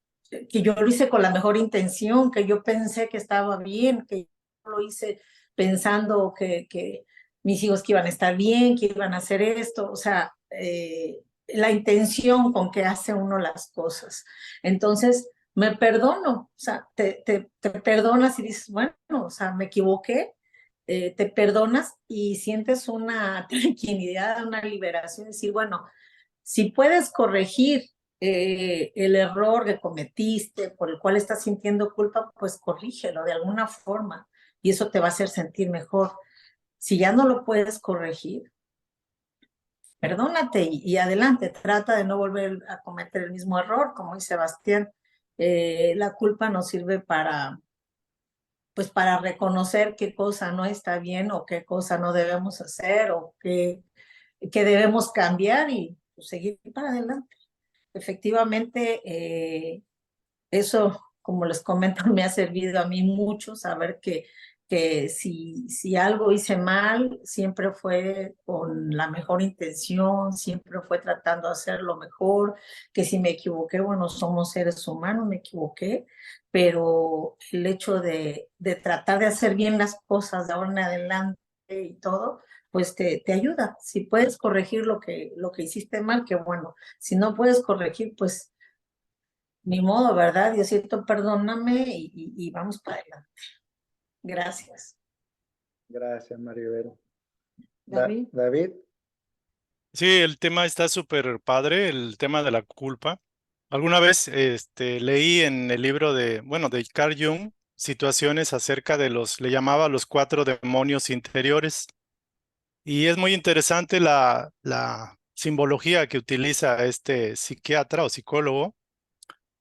yo lo hice con la mejor intención, que yo pensé que estaba bien, que yo lo hice pensando que mis hijos que iban a estar bien, que iban a hacer esto, o sea, la intención con que hace uno las cosas. Entonces, me perdono, o sea, te perdonas y dices, bueno, o sea, me equivoqué, te perdonas y sientes una tranquilidad, una liberación, decir, bueno, si puedes corregir el error que cometiste, por el cual estás sintiendo culpa, pues corrígelo de alguna forma y eso te va a hacer sentir mejor. Si ya no lo puedes corregir, perdónate y adelante, trata de no volver a cometer el mismo error, como dice Sebastián. La culpa nos sirve pues para reconocer qué cosa no está bien o qué cosa no debemos hacer o qué debemos cambiar y pues, seguir para adelante. Efectivamente, eso, como les comento, me ha servido a mí mucho saber que si algo hice mal, siempre fue con la mejor intención, siempre fue tratando de hacer lo mejor, que si me equivoqué, bueno, somos seres humanos, me equivoqué, pero el hecho de tratar de hacer bien las cosas de ahora en adelante y todo, pues te ayuda. Si puedes corregir lo que hiciste mal, que bueno. Si no puedes corregir, pues ni modo, ¿verdad? Diosito, perdóname y vamos para adelante. Gracias. Gracias, Maribel. David. David. Sí, el tema está súper padre, el tema de la culpa. Alguna vez leí en el libro de Carl Jung situaciones acerca de le llamaba los 4 demonios interiores. Y es muy interesante la simbología que utiliza este psiquiatra o psicólogo.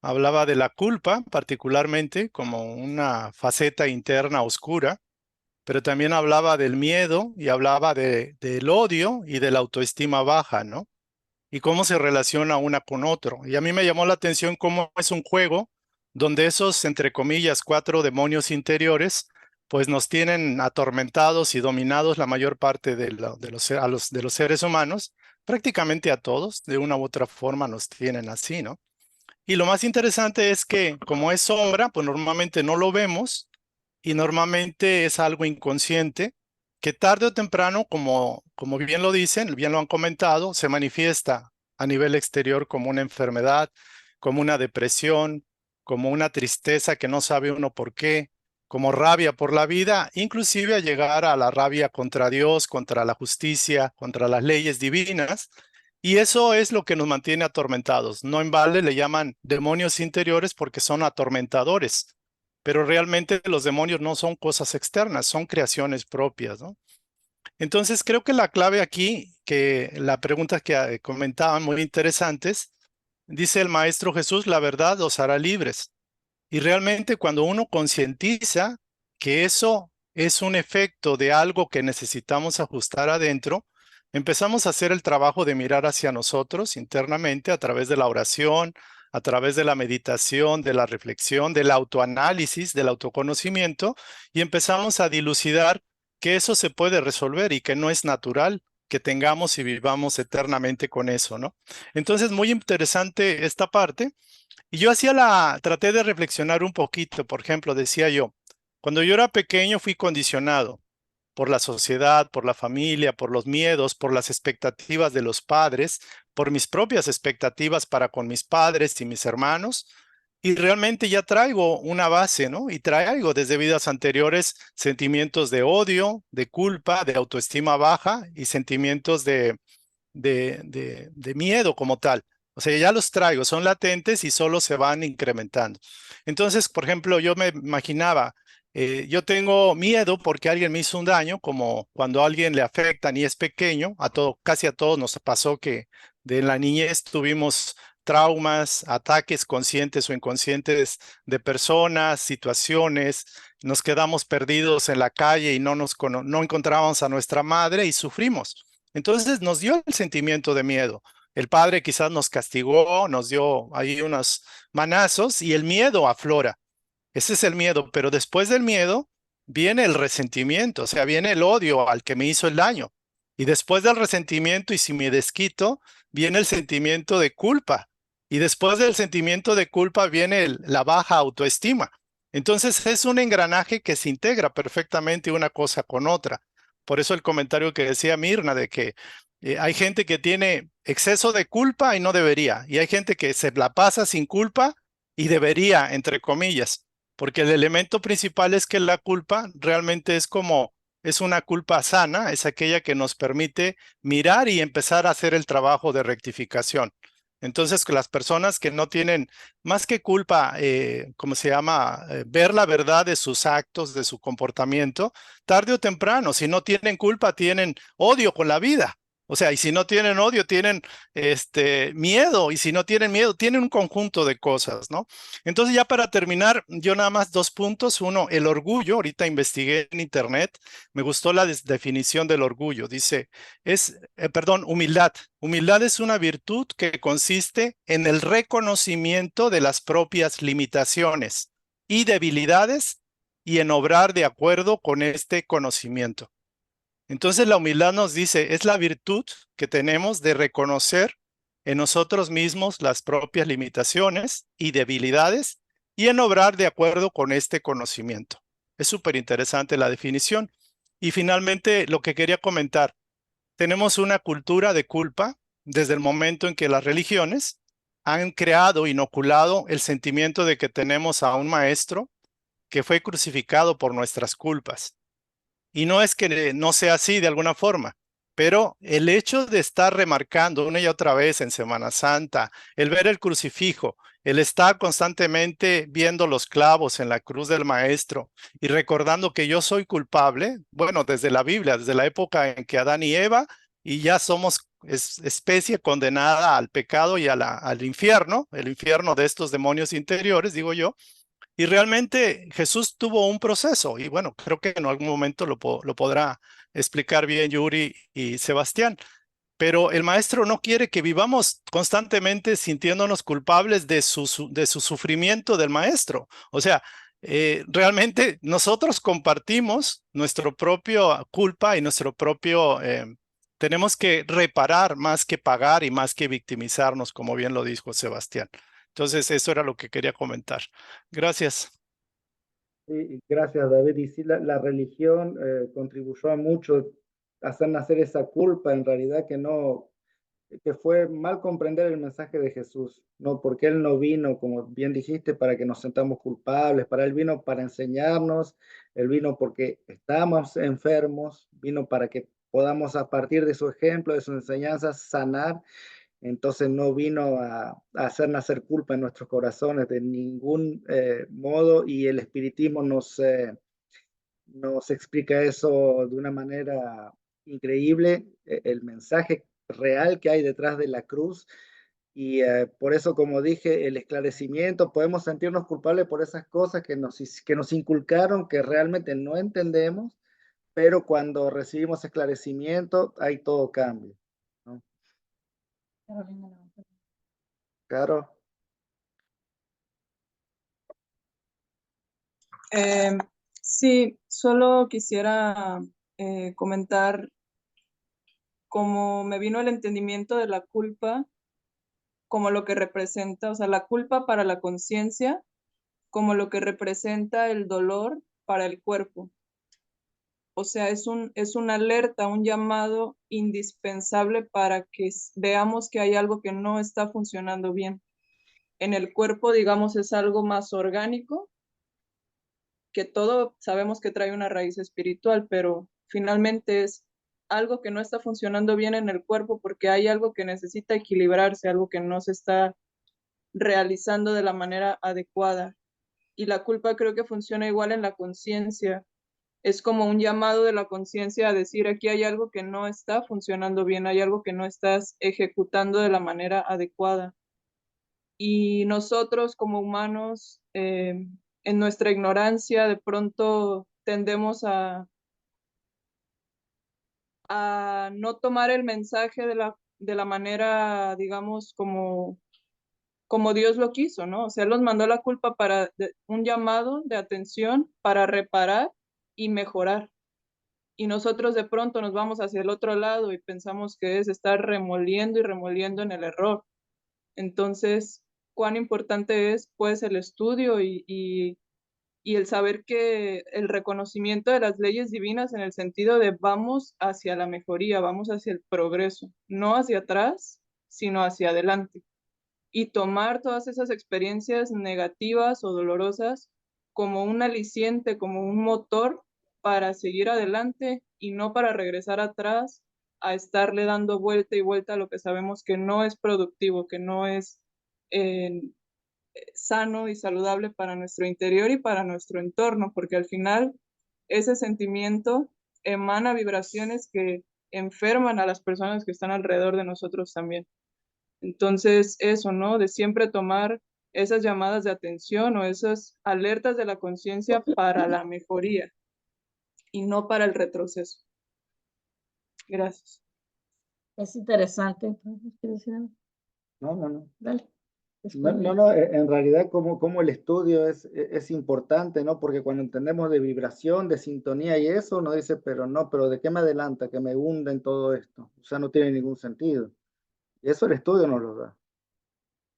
Hablaba de la culpa particularmente como una faceta interna oscura, pero también hablaba del miedo y hablaba del odio y de la autoestima baja, ¿no? Y cómo se relaciona una con otro. Y a mí me llamó la atención cómo es un juego donde esos, entre comillas, 4 demonios interiores, pues nos tienen atormentados y dominados la mayor parte de los seres humanos, prácticamente a todos, de una u otra forma nos tienen así, ¿no? Y lo más interesante es que como es sombra, pues normalmente no lo vemos y normalmente es algo inconsciente que tarde o temprano, como bien lo dicen, bien lo han comentado, se manifiesta a nivel exterior como una enfermedad, como una depresión, como una tristeza que no sabe uno por qué, como rabia por la vida, inclusive a llegar a la rabia contra Dios, contra la justicia, contra las leyes divinas. Y eso es lo que nos mantiene atormentados. No en balde le llaman demonios interiores porque son atormentadores, pero realmente los demonios no son cosas externas, son creaciones propias, ¿no? Entonces creo que la clave aquí, que la pregunta que comentaban muy interesantes, dice el Maestro Jesús, la verdad os hará libres. Y realmente cuando uno concientiza que eso es un efecto de algo que necesitamos ajustar adentro, empezamos a hacer el trabajo de mirar hacia nosotros internamente a través de la oración, a través de la meditación, de la reflexión, del autoanálisis, del autoconocimiento, y empezamos a dilucidar que eso se puede resolver y que no es natural que tengamos y vivamos eternamente con eso, ¿no? Entonces, muy interesante esta parte. Y yo traté de reflexionar un poquito, por ejemplo, decía yo, cuando yo era pequeño fui condicionado por la sociedad, por la familia, por los miedos, por las expectativas de los padres, por mis propias expectativas para con mis padres y mis hermanos. Y realmente ya traigo una base, ¿no? Y traigo desde vidas anteriores sentimientos de odio, de culpa, de autoestima baja y sentimientos de miedo como tal. O sea, ya los traigo, son latentes y solo se van incrementando. Entonces, por ejemplo, yo me imaginaba, yo tengo miedo porque alguien me hizo un daño, como cuando a alguien le afectan y es pequeño, casi a todos nos pasó que de la niñez tuvimos traumas, ataques conscientes o inconscientes de personas, situaciones, nos quedamos perdidos en la calle y no encontrábamos a nuestra madre y sufrimos. Entonces nos dio el sentimiento de miedo. El padre quizás nos castigó, nos dio ahí unos manazos y el miedo aflora. Ese es el miedo, pero después del miedo viene el resentimiento, o sea, viene el odio al que me hizo el daño. Y después del resentimiento, y si me desquito, viene el sentimiento de culpa. Y después del sentimiento de culpa viene la baja autoestima. Entonces es un engranaje que se integra perfectamente una cosa con otra. Por eso el comentario que decía Mirna de que hay gente que tiene exceso de culpa y no debería. Y hay gente que se la pasa sin culpa y debería, entre comillas. Porque el elemento principal es que la culpa realmente es una culpa sana, es aquella que nos permite mirar y empezar a hacer el trabajo de rectificación. Entonces, las personas que no tienen más que culpa, ¿cómo se llama? Ver la verdad de sus actos, de su comportamiento, tarde o temprano, si no tienen culpa, tienen odio con la vida. O sea, y si no tienen odio, tienen miedo, y si no tienen miedo, tienen un conjunto de cosas, ¿no? Entonces, ya para terminar, yo nada más 2 puntos. Uno, el orgullo. Ahorita investigué en internet, me gustó la definición del orgullo. Dice, humildad. Humildad es una virtud que consiste en el reconocimiento de las propias limitaciones y debilidades y en obrar de acuerdo con este conocimiento. Entonces la humildad nos dice, es la virtud que tenemos de reconocer en nosotros mismos las propias limitaciones y debilidades y en obrar de acuerdo con este conocimiento. Es súper interesante la definición. Y finalmente, lo que quería comentar, tenemos una cultura de culpa desde el momento en que las religiones han creado, inoculado el sentimiento de que tenemos a un maestro que fue crucificado por nuestras culpas. Y no es que no sea así de alguna forma, pero el hecho de estar remarcando una y otra vez en Semana Santa, el ver el crucifijo, el estar constantemente viendo los clavos en la cruz del Maestro y recordando que yo soy culpable, bueno, desde la Biblia, desde la época en que Adán y Eva, y ya somos especie condenada al pecado y al infierno, el infierno de estos demonios interiores, digo yo. Y realmente Jesús tuvo un proceso y bueno, creo que en algún momento lo podrá explicar bien Yuri y Sebastián, pero el maestro no quiere que vivamos constantemente sintiéndonos culpables de su sufrimiento del maestro. O sea, realmente nosotros compartimos nuestra propia culpa y nuestro propio... tenemos que reparar más que pagar y más que victimizarnos, como bien lo dijo Sebastián. Entonces, eso era lo que quería comentar. Gracias. Sí, gracias, David. Y sí, la religión contribuyó a mucho a hacer nacer esa culpa, en realidad que no, que fue mal comprender el mensaje de Jesús, ¿no? Porque Él no vino, como bien dijiste, para que nos sentamos culpables, para Él vino para enseñarnos, Él vino porque estábamos enfermos, vino para que podamos a partir de su ejemplo, de sus enseñanzas, sanar. Entonces no vino a hacer nacer culpa en nuestros corazones de ningún modo, y el espiritismo nos explica eso de una manera increíble, el mensaje real que hay detrás de la cruz. Y por eso, como dije, el esclarecimiento, podemos sentirnos culpables por esas cosas que nos inculcaron, que realmente no entendemos, pero cuando recibimos esclarecimiento, hay todo cambio, ¿no? Claro. Sí, solo quisiera comentar cómo me vino el entendimiento de la culpa, como lo que representa, o sea, la culpa para la conciencia, como lo que representa el dolor para el cuerpo. O sea, es una alerta, un llamado indispensable para que veamos que hay algo que no está funcionando bien. En el cuerpo, digamos, es algo más orgánico, que todo sabemos que trae una raíz espiritual, pero finalmente es algo que no está funcionando bien en el cuerpo porque hay algo que necesita equilibrarse, algo que no se está realizando de la manera adecuada. Y la culpa creo que funciona igual en la conciencia. Es como un llamado de la conciencia a decir, aquí hay algo que no está funcionando bien, hay algo que no estás ejecutando de la manera adecuada. Y nosotros como humanos, en nuestra ignorancia, de pronto tendemos a no tomar el mensaje de la manera, digamos, como Dios lo quiso, ¿no? O sea, Él nos mandó la culpa para un llamado de atención para reparar y mejorar. Y nosotros de pronto nos vamos hacia el otro lado y pensamos que es estar remoliendo y remoliendo en el error. Entonces, cuán importante es pues el estudio y el saber que el reconocimiento de las leyes divinas en el sentido de vamos hacia la mejoría, vamos hacia el progreso, no hacia atrás, sino hacia adelante. Y tomar todas esas experiencias negativas o dolorosas como un aliciente, como un motor para seguir adelante y no para regresar atrás a estarle dando vuelta y vuelta a lo que sabemos que no es productivo, que no es eh, sano y saludable para nuestro interior y para nuestro entorno, porque al final ese sentimiento emana vibraciones que enferman a las personas que están alrededor de nosotros también. Entonces, eso, ¿no? De siempre tomar esas llamadas de atención o esas alertas de la conciencia para la mejoría y no para el retroceso. Gracias. Es interesante. No. Dale. No, en realidad como el estudio es importante, ¿no? Porque cuando entendemos de vibración, de sintonía y eso, uno dice, pero ¿de qué me adelanta? Que me hunda en todo esto. O sea, no tiene ningún sentido. Y eso el estudio nos lo da.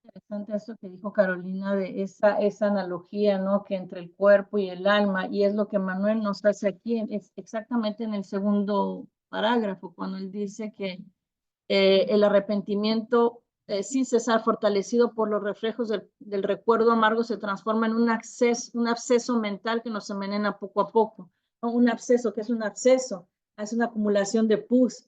Interesante eso que dijo Carolina de esa analogía, ¿no? Que entre el cuerpo y el alma, y es lo que Manuel nos hace aquí, es exactamente en el segundo parágrafo, cuando él dice que el arrepentimiento sin cesar, fortalecido por los reflejos del recuerdo amargo, se transforma en un absceso mental que nos envenena poco a poco. ¿No? Un absceso, ¿qué es un absceso? Es una acumulación de pus,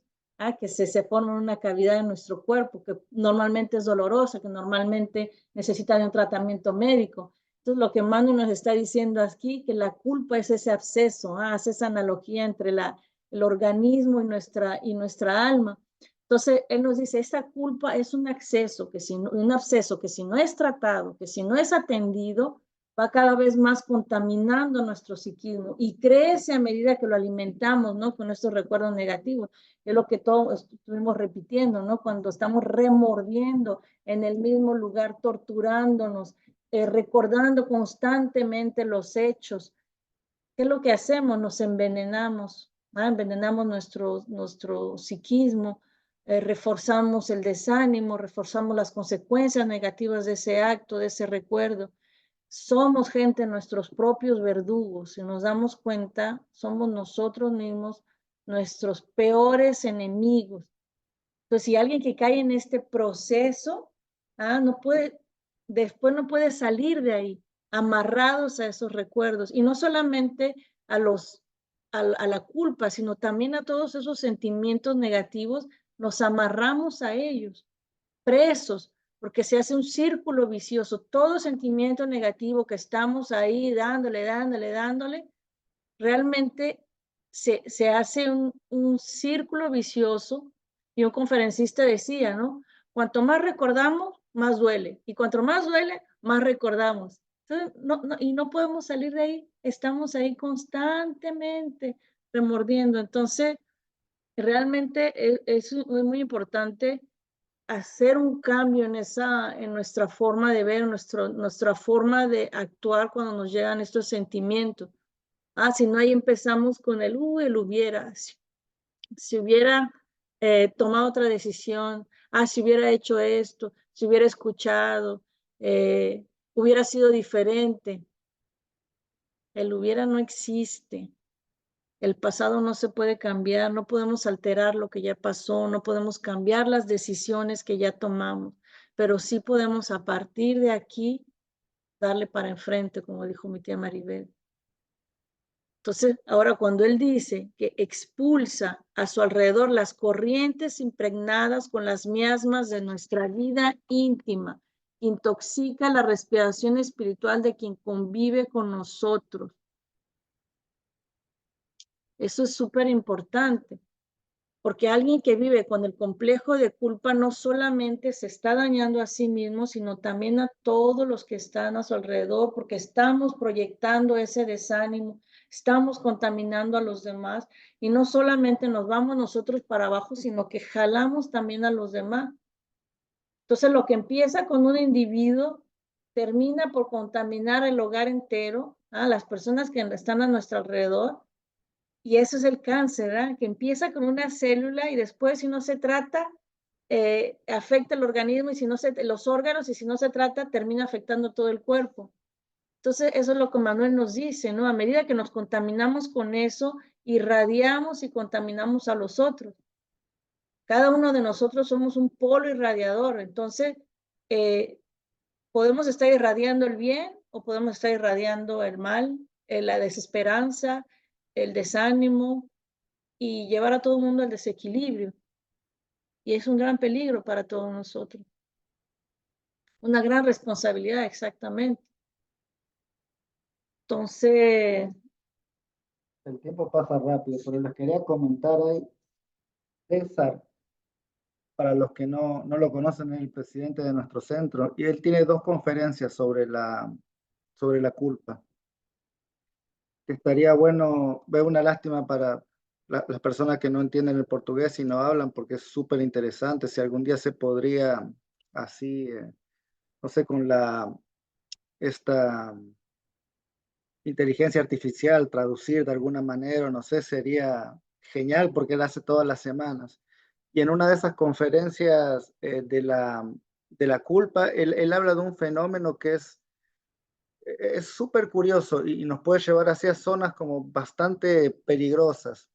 que se forma en una cavidad en nuestro cuerpo, que normalmente es dolorosa, que normalmente necesita de un tratamiento médico. Entonces, lo que Manu nos está diciendo aquí, que la culpa es ese absceso, hace esa analogía entre el organismo y nuestra alma. Entonces, él nos dice, esta culpa es un absceso que si no es tratado, que si no es atendido, va cada vez más contaminando nuestro psiquismo y crece a medida que lo alimentamos, ¿no? Con estos recuerdos negativos. Es lo que todos estuvimos repitiendo, ¿no? Cuando estamos remordiendo en el mismo lugar, torturándonos, recordando constantemente los hechos. ¿Qué es lo que hacemos? Nos envenenamos, envenenamos nuestro psiquismo, reforzamos el desánimo, reforzamos las consecuencias negativas de ese acto, de ese recuerdo. Somos gente, nuestros propios verdugos. Si nos damos cuenta, somos nosotros mismos nuestros peores enemigos. Entonces, si alguien que cae en este proceso, después no puede salir de ahí, amarrados a esos recuerdos. Y no solamente a la culpa, sino también a todos esos sentimientos negativos, nos amarramos a ellos, presos, porque se hace un círculo vicioso. Todo sentimiento negativo que estamos ahí dándole, realmente se hace un círculo vicioso. Y un conferencista decía, ¿no? Cuanto más recordamos, más duele. Y cuanto más duele, más recordamos. Entonces, y no podemos salir de ahí. Estamos ahí constantemente remordiendo. Entonces, realmente es muy importante hacer un cambio en nuestra forma de ver, nuestra forma de actuar cuando nos llegan estos sentimientos. Si no, ahí empezamos con el hubiera. Si hubiera tomado otra decisión, si hubiera hecho esto, si hubiera escuchado, hubiera sido diferente. El hubiera no existe. El pasado no se puede cambiar, no podemos alterar lo que ya pasó, no podemos cambiar las decisiones que ya tomamos, pero sí podemos a partir de aquí darle para enfrente, como dijo mi tía Maribel. Entonces, ahora cuando él dice que expulsa a su alrededor las corrientes impregnadas con las miasmas de nuestra vida íntima, intoxica la respiración espiritual de quien convive con nosotros. Eso es súper importante, porque alguien que vive con el complejo de culpa no solamente se está dañando a sí mismo, sino también a todos los que están a su alrededor, porque estamos proyectando ese desánimo, estamos contaminando a los demás y no solamente nos vamos nosotros para abajo, sino que jalamos también a los demás. Entonces, lo que empieza con un individuo termina por contaminar el hogar entero, las personas que están a nuestro alrededor. Y eso es el cáncer, que empieza con una célula y después, si no se trata, afecta el organismo y si no los órganos, y si no se trata, termina afectando todo el cuerpo. Entonces, eso es lo que Manuel nos dice, ¿no? A medida que nos contaminamos con eso, irradiamos y contaminamos a los otros. Cada uno de nosotros somos un polo irradiador. Entonces, podemos estar irradiando el bien o podemos estar irradiando el mal, la desesperanza, el desánimo y llevar a todo el mundo al desequilibrio. Y es un gran peligro para todos nosotros. Una gran responsabilidad, exactamente. Entonces... El tiempo pasa rápido, pero les quería comentar ahí, César, para los que no lo conocen, es el presidente de nuestro centro, y él tiene 2 conferencias sobre la culpa. Estaría bueno, veo una lástima para las personas que no entienden el portugués y no hablan, porque es súper interesante. Si algún día se podría así, no sé, con esta inteligencia artificial, traducir de alguna manera, no sé, sería genial porque él hace todas las semanas. Y en una de esas conferencias de la culpa, él habla de un fenómeno que es súper curioso y nos puede llevar hacia zonas como bastante peligrosas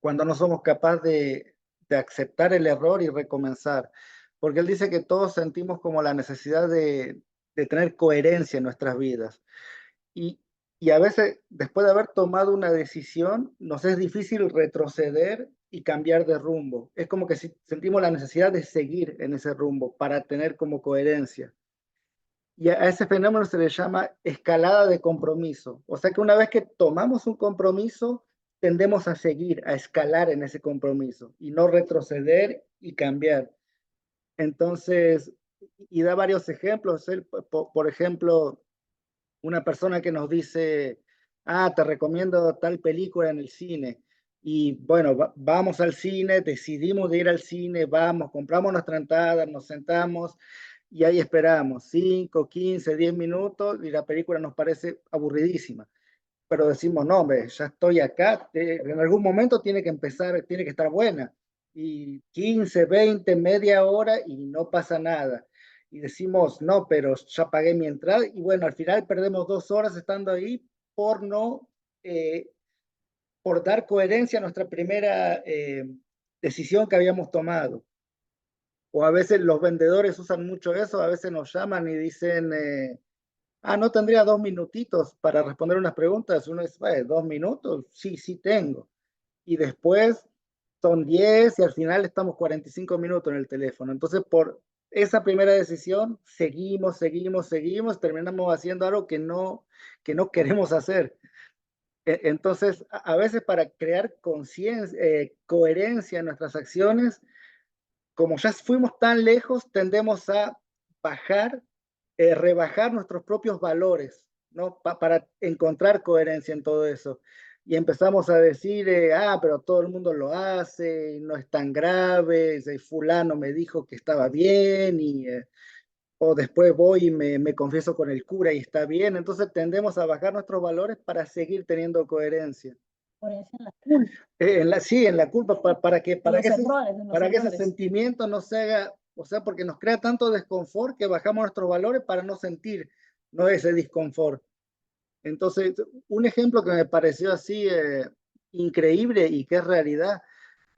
cuando no somos capaces de aceptar el error y recomenzar. porque él dice que todos sentimos como la necesidad de tener coherencia en nuestras vidas. Y a veces, después de haber tomado una decisión, nos es difícil retroceder y cambiar de rumbo. Es como que sentimos la necesidad de seguir en ese rumbo para tener como coherencia. Y a ese fenómeno se le llama escalada de compromiso. O sea que una vez que tomamos un compromiso, tendemos a seguir, a escalar en ese compromiso y no retroceder y cambiar. Entonces, y da varios ejemplos. Él, por ejemplo, una persona que nos dice, te recomiendo tal película en el cine. Y bueno, vamos al cine, decidimos de ir al cine, vamos, compramos nuestra entrada, nos sentamos y ahí esperamos 5, 15, 10 minutos y la película nos parece aburridísima. Pero decimos, no, hombre, ya estoy acá, en algún momento tiene que empezar, tiene que estar buena. Y 15, 20, media hora y no pasa nada. Y decimos, no, pero ya pagué mi entrada. Y bueno, al final perdemos 2 horas estando ahí por no, por dar coherencia a nuestra primera decisión que habíamos tomado. O a veces los vendedores usan mucho eso, a veces nos llaman y dicen, no tendría 2 minutitos para responder unas preguntas. Uno dice, 2 minutos, sí, sí tengo. Y después son 10 y al final estamos 45 minutos en el teléfono. Entonces, por esa primera decisión, seguimos, terminamos haciendo algo que no queremos hacer. Entonces, a veces para crear conciencia, coherencia en nuestras acciones, como ya fuimos tan lejos, tendemos a bajar, rebajar nuestros propios valores, ¿no? Para encontrar coherencia en todo eso. Y empezamos a decir, pero todo el mundo lo hace, no es tan grave, fulano me dijo que estaba bien, o después voy y me confieso con el cura y está bien. Entonces tendemos a bajar nuestros valores para seguir teniendo coherencia. Coherencia en la culpa. Sí, en la culpa, para que ese errores. sentimiento no se haga, o sea, porque nos crea tanto desconfort que bajamos nuestros valores para no sentir, no ese disconfort. Entonces, un ejemplo que me pareció así increíble y que es realidad,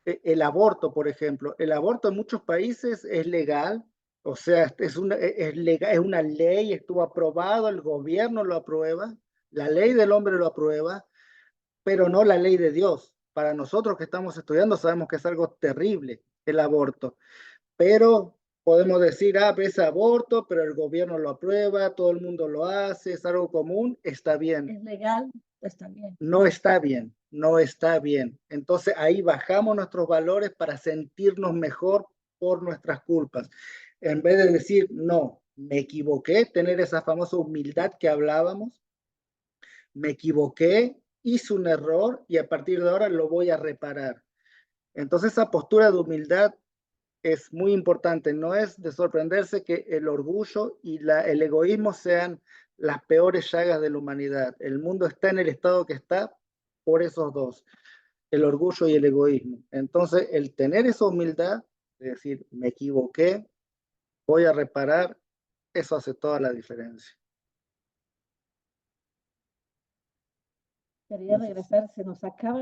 el aborto, por ejemplo. El aborto en muchos países es legal, o sea, legal, es una ley, estuvo aprobado, el gobierno lo aprueba, la ley del hombre lo aprueba, pero no la ley de Dios. Para nosotros que estamos estudiando sabemos que es algo terrible el aborto, pero podemos decir, es aborto, pero el gobierno lo aprueba, todo el mundo lo hace, es algo común, está bien. Es legal, está bien. No está bien, no está bien. Entonces ahí bajamos nuestros valores para sentirnos mejor por nuestras culpas. En vez de decir, no, me equivoqué, tener esa famosa humildad que hablábamos, me equivoqué, hice un error y a partir de ahora lo voy a reparar. Entonces esa postura de humildad es muy importante. No es de sorprenderse que el orgullo y el egoísmo sean las peores llagas de la humanidad. El mundo está en el estado que está por esos dos, el orgullo y el egoísmo. Entonces el tener esa humildad, es decir, me equivoqué, voy a reparar, eso hace toda la diferencia. Quería regresar, se nos acaba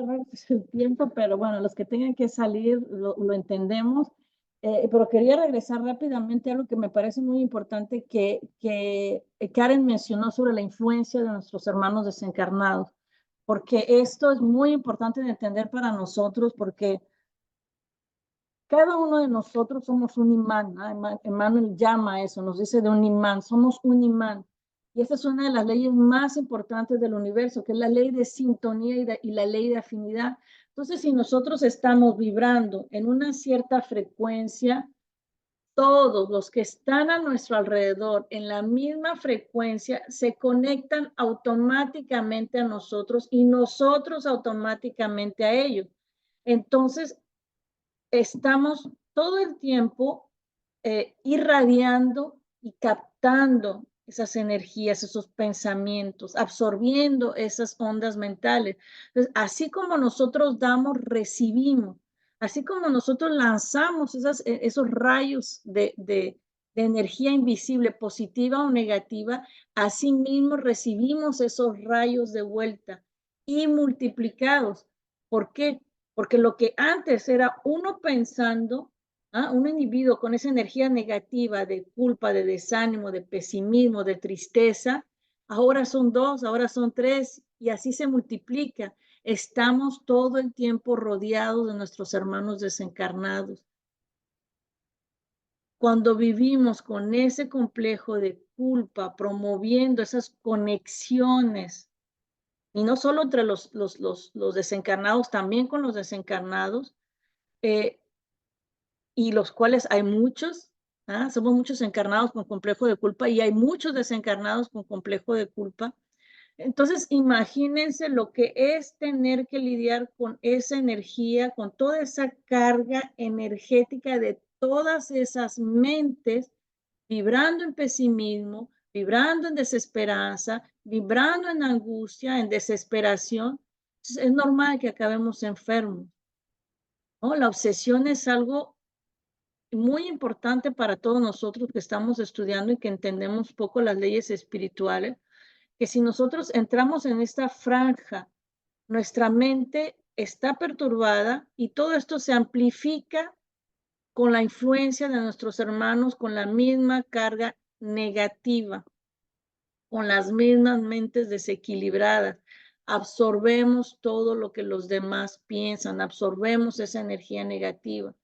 el tiempo, pero bueno, los que tengan que salir lo entendemos. Pero quería regresar rápidamente a algo que me parece muy importante que Karen mencionó sobre la influencia de nuestros hermanos desencarnados, porque esto es muy importante de entender para nosotros, porque cada uno de nosotros somos un imán, ¿no? Emmanuel llama eso, nos dice de un imán, somos un imán. Y esa es una de las leyes más importantes del universo, que es la ley de sintonía y la ley de afinidad. Entonces, si nosotros estamos vibrando en una cierta frecuencia, todos los que están a nuestro alrededor en la misma frecuencia se conectan automáticamente a nosotros y nosotros automáticamente a ellos. Entonces, estamos todo el tiempo irradiando y captando esas energías, esos pensamientos, absorbiendo esas ondas mentales. Entonces, así como nosotros damos, recibimos. Así como nosotros lanzamos esos rayos de energía invisible, positiva o negativa, así mismo recibimos esos rayos de vuelta y multiplicados. ¿Por qué? Porque lo que antes era uno pensando Un individuo con esa energía negativa de culpa, de desánimo, de pesimismo, de tristeza, ahora son 2, ahora son 3 y así se multiplica. Estamos todo el tiempo rodeados de nuestros hermanos desencarnados. Cuando vivimos con ese complejo de culpa, promoviendo esas conexiones, y no solo entre los desencarnados, también con los desencarnados, y los cuales hay muchos, somos muchos encarnados con complejo de culpa y hay muchos desencarnados con complejo de culpa. Entonces, imagínense lo que es tener que lidiar con esa energía, con toda esa carga energética de todas esas mentes vibrando en pesimismo, vibrando en desesperanza, vibrando en angustia, en desesperación. Entonces, es normal que acabemos enfermos, ¿no? La obsesión es algo muy importante para todos nosotros que estamos estudiando y que entendemos poco las leyes espirituales, que si nosotros entramos en esta franja, nuestra mente está perturbada y todo esto se amplifica con la influencia de nuestros hermanos, con la misma carga negativa, con las mismas mentes desequilibradas. Absorbemos todo lo que los demás piensan, absorbemos esa energía negativa.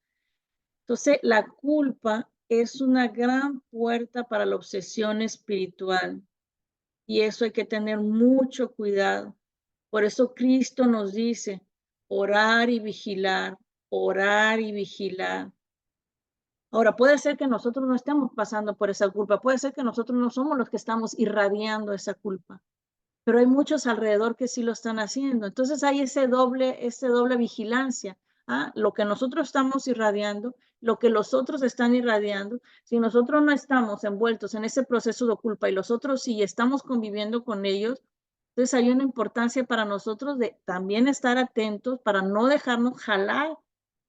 Entonces, la culpa es una gran puerta para la obsesión espiritual y eso hay que tener mucho cuidado. Por eso Cristo nos dice, orar y vigilar, orar y vigilar. Ahora, puede ser que nosotros no estemos pasando por esa culpa, puede ser que nosotros no somos los que estamos irradiando esa culpa, pero hay muchos alrededor que sí lo están haciendo. Entonces hay ese doble vigilancia. Lo que nosotros estamos irradiando, lo que los otros están irradiando. Si nosotros no estamos envueltos en ese proceso de culpa y los otros sí estamos conviviendo con ellos, entonces hay una importancia para nosotros de también estar atentos para no dejarnos jalar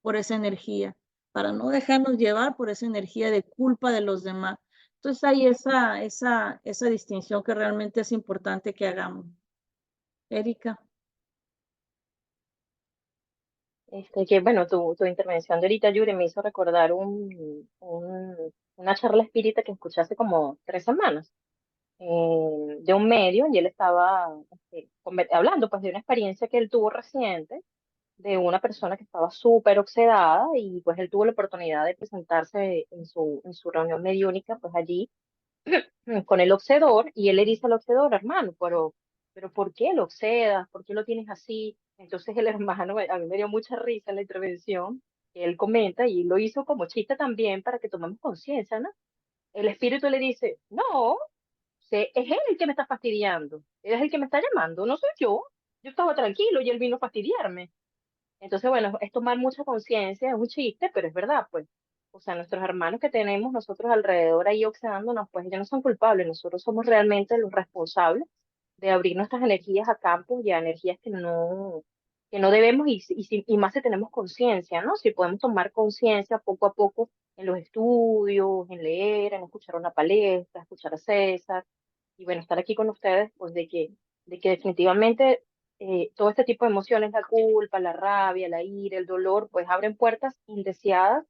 por esa energía, para no dejarnos llevar por esa energía de culpa de los demás. Entonces hay esa distinción que realmente es importante que hagamos. Erika. Que bueno, tu intervención de ahorita, Yuri, me hizo recordar una charla espírita que escuché hace como 3 semanas, de un medio, y él estaba hablando pues de una experiencia que él tuvo reciente, de una persona que estaba súper oxidada, y pues él tuvo la oportunidad de presentarse en su reunión mediúnica, pues allí con el obsedor, y él le dice al obsedor, hermano, pero ¿por qué lo obsedas? ¿Por qué lo tienes así? Entonces el hermano, a mí me dio mucha risa en la intervención, que él comenta, y lo hizo como chiste también para que tomemos conciencia, ¿no? El espíritu le dice, no, es él el que me está fastidiando, él es el que me está llamando, no soy yo. Yo estaba tranquilo y él vino a fastidiarme. Entonces, bueno, es tomar mucha conciencia, es un chiste, pero es verdad, pues. O sea, nuestros hermanos que tenemos nosotros alrededor ahí oxidándonos, pues ellos no son culpables, nosotros somos realmente los responsables de abrir nuestras energías a campos y a energías que no debemos, y más si tenemos conciencia, ¿no? Si podemos tomar conciencia poco a poco en los estudios, en leer, en escuchar una palestra, escuchar a César, y bueno, estar aquí con ustedes, pues de que definitivamente todo este tipo de emociones, la culpa, la rabia, la ira, el dolor, pues abren puertas indeseadas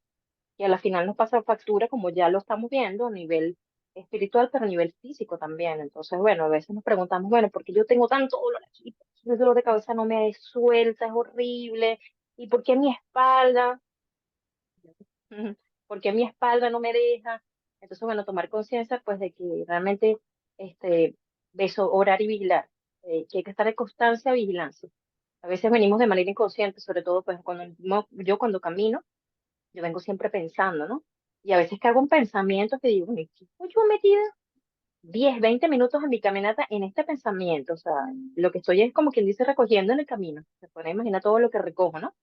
y a la final nos pasa factura, como ya lo estamos viendo a nivel espiritual, pero a nivel físico también. Entonces, bueno, a veces nos preguntamos, bueno, ¿por qué yo tengo tanto dolor aquí? ¿Por qué el dolor de cabeza no me suelta? Es horrible. ¿Y por qué mi espalda? ¿Por qué mi espalda no me deja? Entonces, bueno, tomar conciencia, pues, de que realmente, este, eso, orar y vigilar, que hay que estar en constancia, vigilancia. A veces venimos de manera inconsciente, sobre todo, pues, yo cuando camino, yo vengo siempre pensando, ¿no? Y a veces que hago un pensamiento que digo, bueno, ¿qué estoy yo metida 10, 20 minutos en mi caminata en este pensamiento? O sea, lo que estoy es como quien dice recogiendo en el camino. Se puede imaginar todo lo que recojo, ¿no?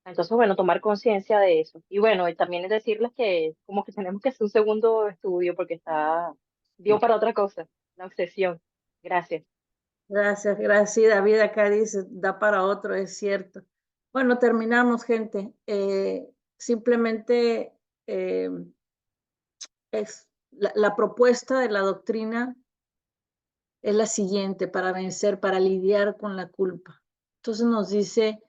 Entonces, bueno, tomar conciencia de eso. Y bueno, y también es decirles que como que tenemos que hacer un segundo estudio porque dio para otra cosa, la obsesión. Gracias. Gracias, gracias. Sí, David acá dice, da para otro, es cierto. Bueno, terminamos, gente. Simplemente es la propuesta de la doctrina es la siguiente para vencer, para lidiar con la culpa. Entonces nos dice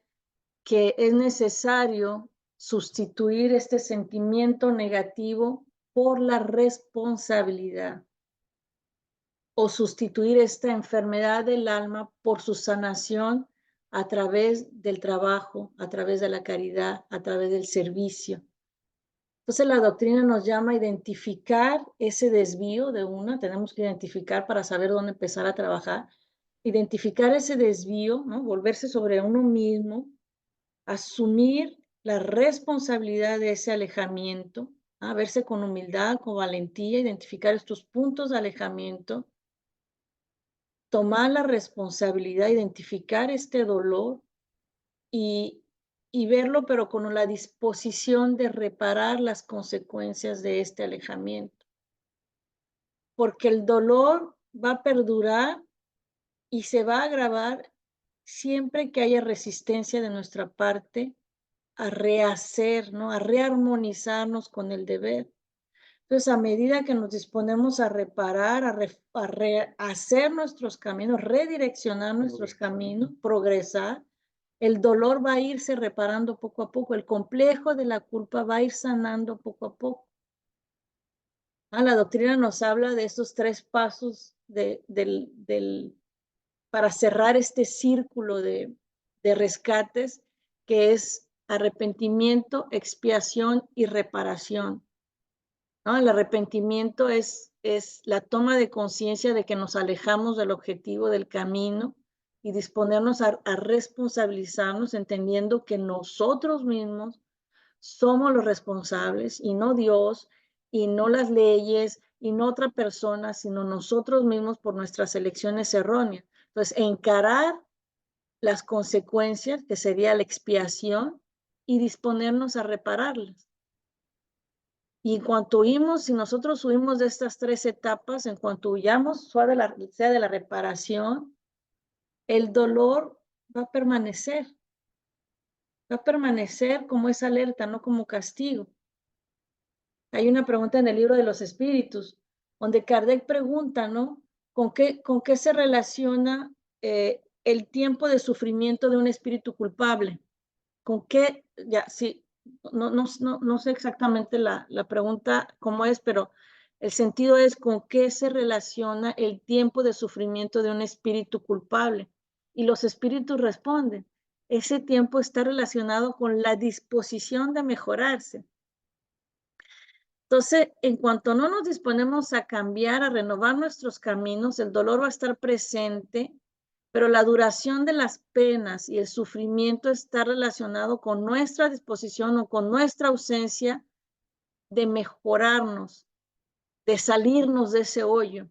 que es necesario sustituir este sentimiento negativo por la responsabilidad, o sustituir esta enfermedad del alma por su sanación a través del trabajo, a través de la caridad, a través del servicio. Entonces la doctrina nos llama a identificar ese desvío de una, tenemos que identificar para saber dónde empezar a trabajar, identificar ese desvío, ¿no? Volverse sobre uno mismo, asumir la responsabilidad de ese alejamiento, ¿no? Verse con humildad, con valentía, identificar estos puntos de alejamiento, tomar la responsabilidad, identificar este dolor y, y verlo, pero con la disposición de reparar las consecuencias de este alejamiento. Porque el dolor va a perdurar y se va a agravar siempre que haya resistencia de nuestra parte a rehacer, ¿no? A rearmonizarnos con el deber. Entonces, a medida que nos disponemos a reparar, a rehacer nuestros caminos, redireccionar nuestros caminos, progresar, el dolor va a irse reparando poco a poco, el complejo de la culpa va a ir sanando poco a poco. La doctrina nos habla de estos 3 pasos para cerrar este círculo de rescates, que es arrepentimiento, expiación y reparación. ¿No? El arrepentimiento es la toma de conciencia de que nos alejamos del objetivo del camino y disponernos a responsabilizarnos, entendiendo que nosotros mismos somos los responsables y no Dios, y no las leyes, y no otra persona, sino nosotros mismos por nuestras elecciones erróneas. Entonces, encarar las consecuencias, que sería la expiación, y disponernos a repararlas. Y en cuanto huimos, si nosotros huimos de estas 3 etapas, en cuanto huyamos, sea de la reparación, el dolor va a permanecer. Va a permanecer como esa alerta, no como castigo. Hay una pregunta en el libro de los espíritus, donde Kardec pregunta, ¿no? ¿Con qué se relaciona el tiempo de sufrimiento de un espíritu culpable? ¿Con qué? Ya, sí, no sé exactamente la pregunta cómo es, pero el sentido es con qué se relaciona el tiempo de sufrimiento de un espíritu culpable. Y los espíritus responden, ese tiempo está relacionado con la disposición de mejorarse. Entonces, en cuanto no nos disponemos a cambiar, a renovar nuestros caminos, el dolor va a estar presente, pero la duración de las penas y el sufrimiento está relacionado con nuestra disposición o con nuestra ausencia de mejorarnos, de salirnos de ese hoyo.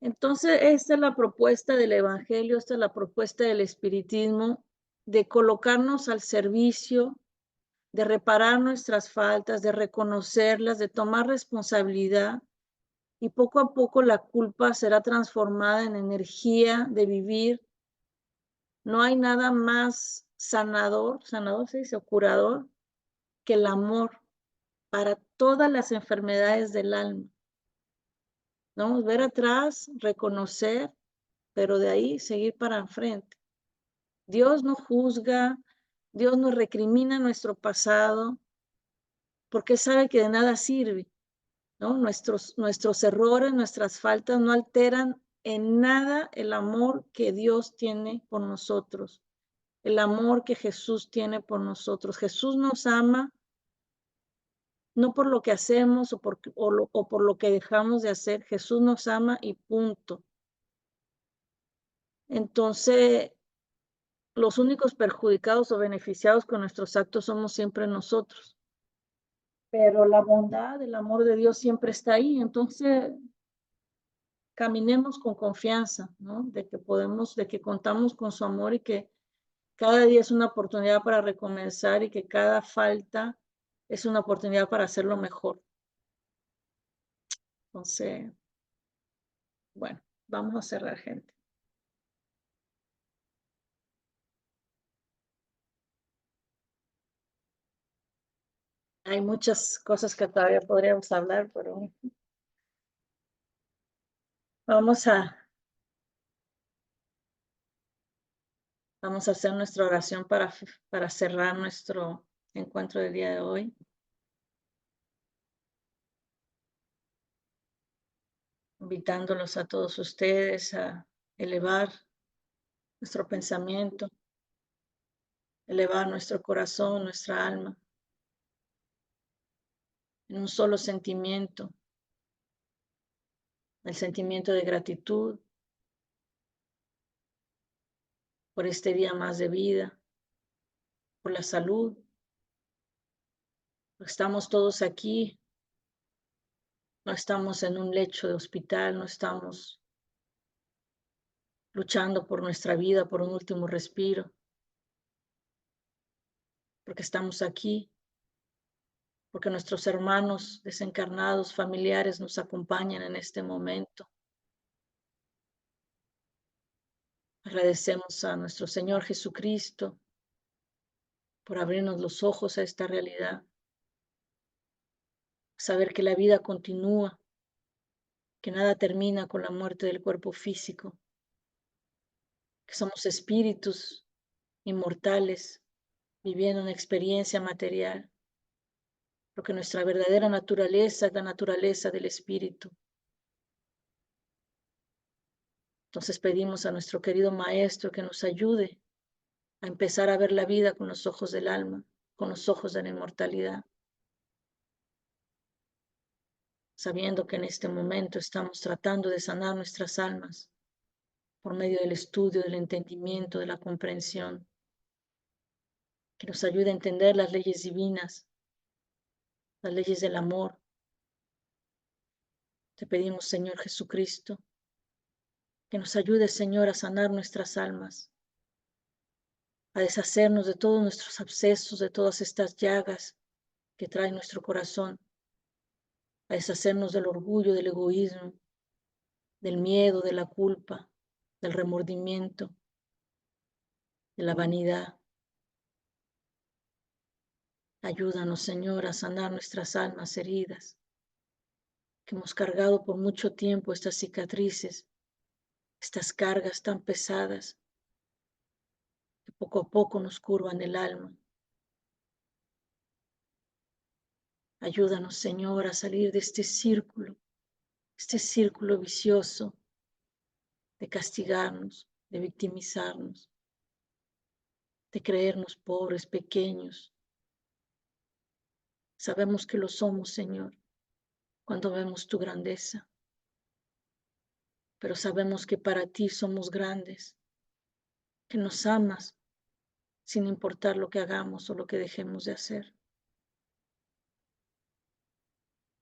Entonces, esta es la propuesta del Evangelio, esta es la propuesta del espiritismo, de colocarnos al servicio, de reparar nuestras faltas, de reconocerlas, de tomar responsabilidad, y poco a poco la culpa será transformada en energía de vivir. No hay nada más sanador se dice, o curador, que el amor para todas las enfermedades del alma. ¿No? Ver atrás, reconocer, pero de ahí seguir para enfrente. Dios no juzga, Dios no recrimina nuestro pasado, porque sabe que de nada sirve, ¿no? Nuestros errores, nuestras faltas no alteran en nada el amor que Dios tiene por nosotros, el amor que Jesús tiene por nosotros. Jesús nos ama no por lo que hacemos o por lo que dejamos de hacer. Jesús nos ama y punto. Entonces, los únicos perjudicados o beneficiados con nuestros actos somos siempre nosotros. Pero la bondad, el amor de Dios siempre está ahí. Entonces, caminemos con confianza, ¿no? De que contamos con su amor y que cada día es una oportunidad para recomenzar y que cada falta es una oportunidad para hacerlo mejor. Entonces, bueno, vamos a cerrar, gente. Hay muchas cosas que todavía podríamos hablar, pero vamos a Vamos a hacer nuestra oración para cerrar nuestro encuentro del día de hoy. Invitándolos a todos ustedes a elevar nuestro pensamiento, elevar nuestro corazón, nuestra alma, en un solo sentimiento, el sentimiento de gratitud por este día más de vida, por la salud. Estamos todos aquí, no estamos en un lecho de hospital, no estamos luchando por nuestra vida, por un último respiro, porque estamos aquí, porque nuestros hermanos desencarnados, familiares nos acompañan en este momento. Agradecemos a nuestro Señor Jesucristo por abrirnos los ojos a esta realidad, saber que la vida continúa, que nada termina con la muerte del cuerpo físico, que somos espíritus inmortales viviendo una experiencia material, porque nuestra verdadera naturaleza es la naturaleza del espíritu. Entonces pedimos a nuestro querido Maestro que nos ayude a empezar a ver la vida con los ojos del alma, con los ojos de la inmortalidad, sabiendo que en este momento estamos tratando de sanar nuestras almas por medio del estudio, del entendimiento, de la comprensión, que nos ayude a entender las leyes divinas, las leyes del amor. Te pedimos, Señor Jesucristo, que nos ayude, Señor, a sanar nuestras almas, a deshacernos de todos nuestros abscesos, de todas estas llagas que trae nuestro corazón, a deshacernos del orgullo, del egoísmo, del miedo, de la culpa, del remordimiento, de la vanidad. Ayúdanos, Señor, a sanar nuestras almas heridas, que hemos cargado por mucho tiempo estas cicatrices, estas cargas tan pesadas, que poco a poco nos curvan el alma. Ayúdanos, Señor, a salir de este círculo vicioso de castigarnos, de victimizarnos, de creernos pobres, pequeños. Sabemos que lo somos, Señor, cuando vemos tu grandeza, pero sabemos que para ti somos grandes, que nos amas sin importar lo que hagamos o lo que dejemos de hacer.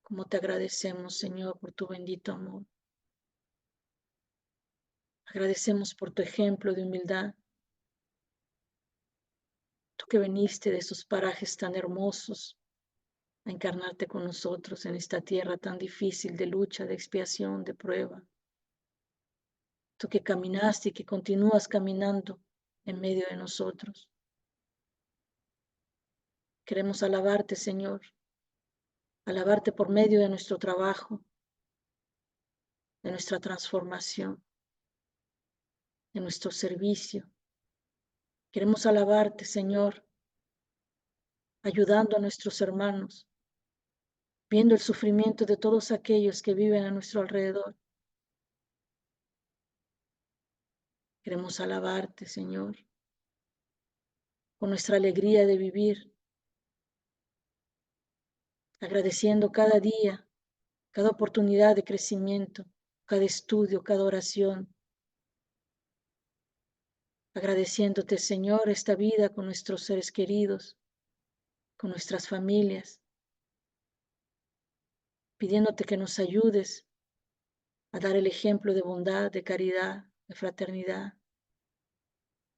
Como te agradecemos, Señor, por tu bendito amor. Agradecemos por tu ejemplo de humildad. Tú que viniste de esos parajes tan hermosos a encarnarte con nosotros en esta tierra tan difícil de lucha, de expiación, de prueba. Tú que caminaste y que continúas caminando en medio de nosotros. Queremos alabarte, Señor, alabarte por medio de nuestro trabajo, de nuestra transformación, de nuestro servicio. Queremos alabarte, Señor, ayudando a nuestros hermanos, viendo el sufrimiento de todos aquellos que viven a nuestro alrededor. Queremos alabarte, Señor, con nuestra alegría de vivir, agradeciendo cada día, cada oportunidad de crecimiento, cada estudio, cada oración. Agradeciéndote, Señor, esta vida con nuestros seres queridos, con nuestras familias, pidiéndote que nos ayudes a dar el ejemplo de bondad, de caridad, de fraternidad.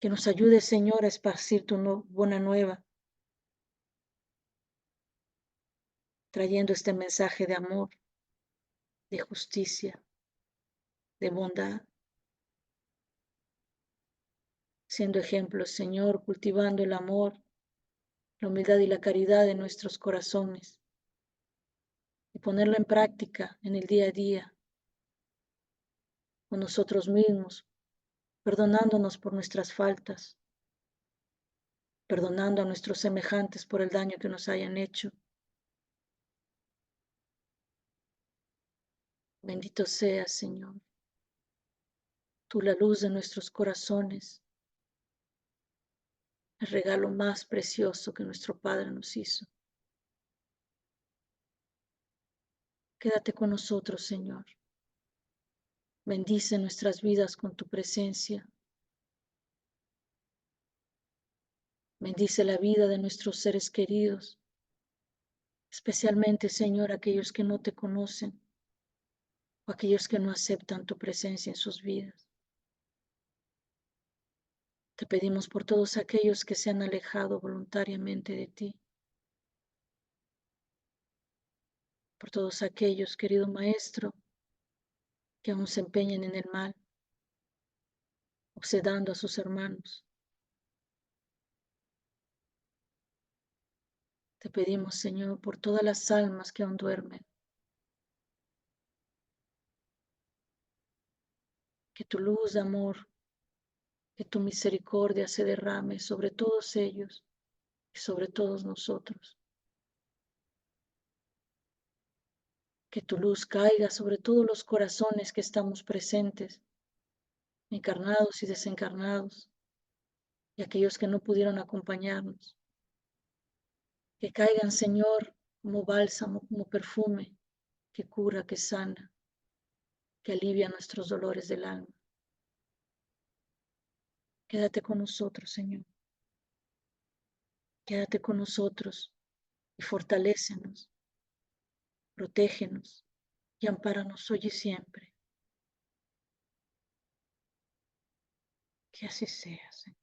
Que nos ayudes, Señor, a esparcir tu buena nueva, trayendo este mensaje de amor, de justicia, de bondad, siendo ejemplos, Señor, cultivando el amor, la humildad y la caridad en nuestros corazones, y ponerlo en práctica en el día a día, con nosotros mismos, perdonándonos por nuestras faltas, perdonando a nuestros semejantes por el daño que nos hayan hecho. Bendito seas, Señor, tú la luz de nuestros corazones, el regalo más precioso que nuestro Padre nos hizo. Quédate con nosotros, Señor. Bendice nuestras vidas con tu presencia. Bendice la vida de nuestros seres queridos, especialmente, Señor, aquellos que no te conocen o aquellos que no aceptan tu presencia en sus vidas. Te pedimos por todos aquellos que se han alejado voluntariamente de ti, por todos aquellos, querido Maestro, que aún se empeñan en el mal, obsedando a sus hermanos. Te pedimos, Señor, por todas las almas que aún duermen, que tu luz de amor, que tu misericordia se derrame sobre todos ellos y sobre todos nosotros. Que tu luz caiga sobre todos los corazones que estamos presentes, encarnados y desencarnados, y aquellos que no pudieron acompañarnos. Que caigan, Señor, como bálsamo, como perfume, que cura, que sana, que alivia nuestros dolores del alma. Quédate con nosotros, Señor. Quédate con nosotros y fortalécenos, protégenos y ampáranos hoy y siempre. Que así sea, Señor.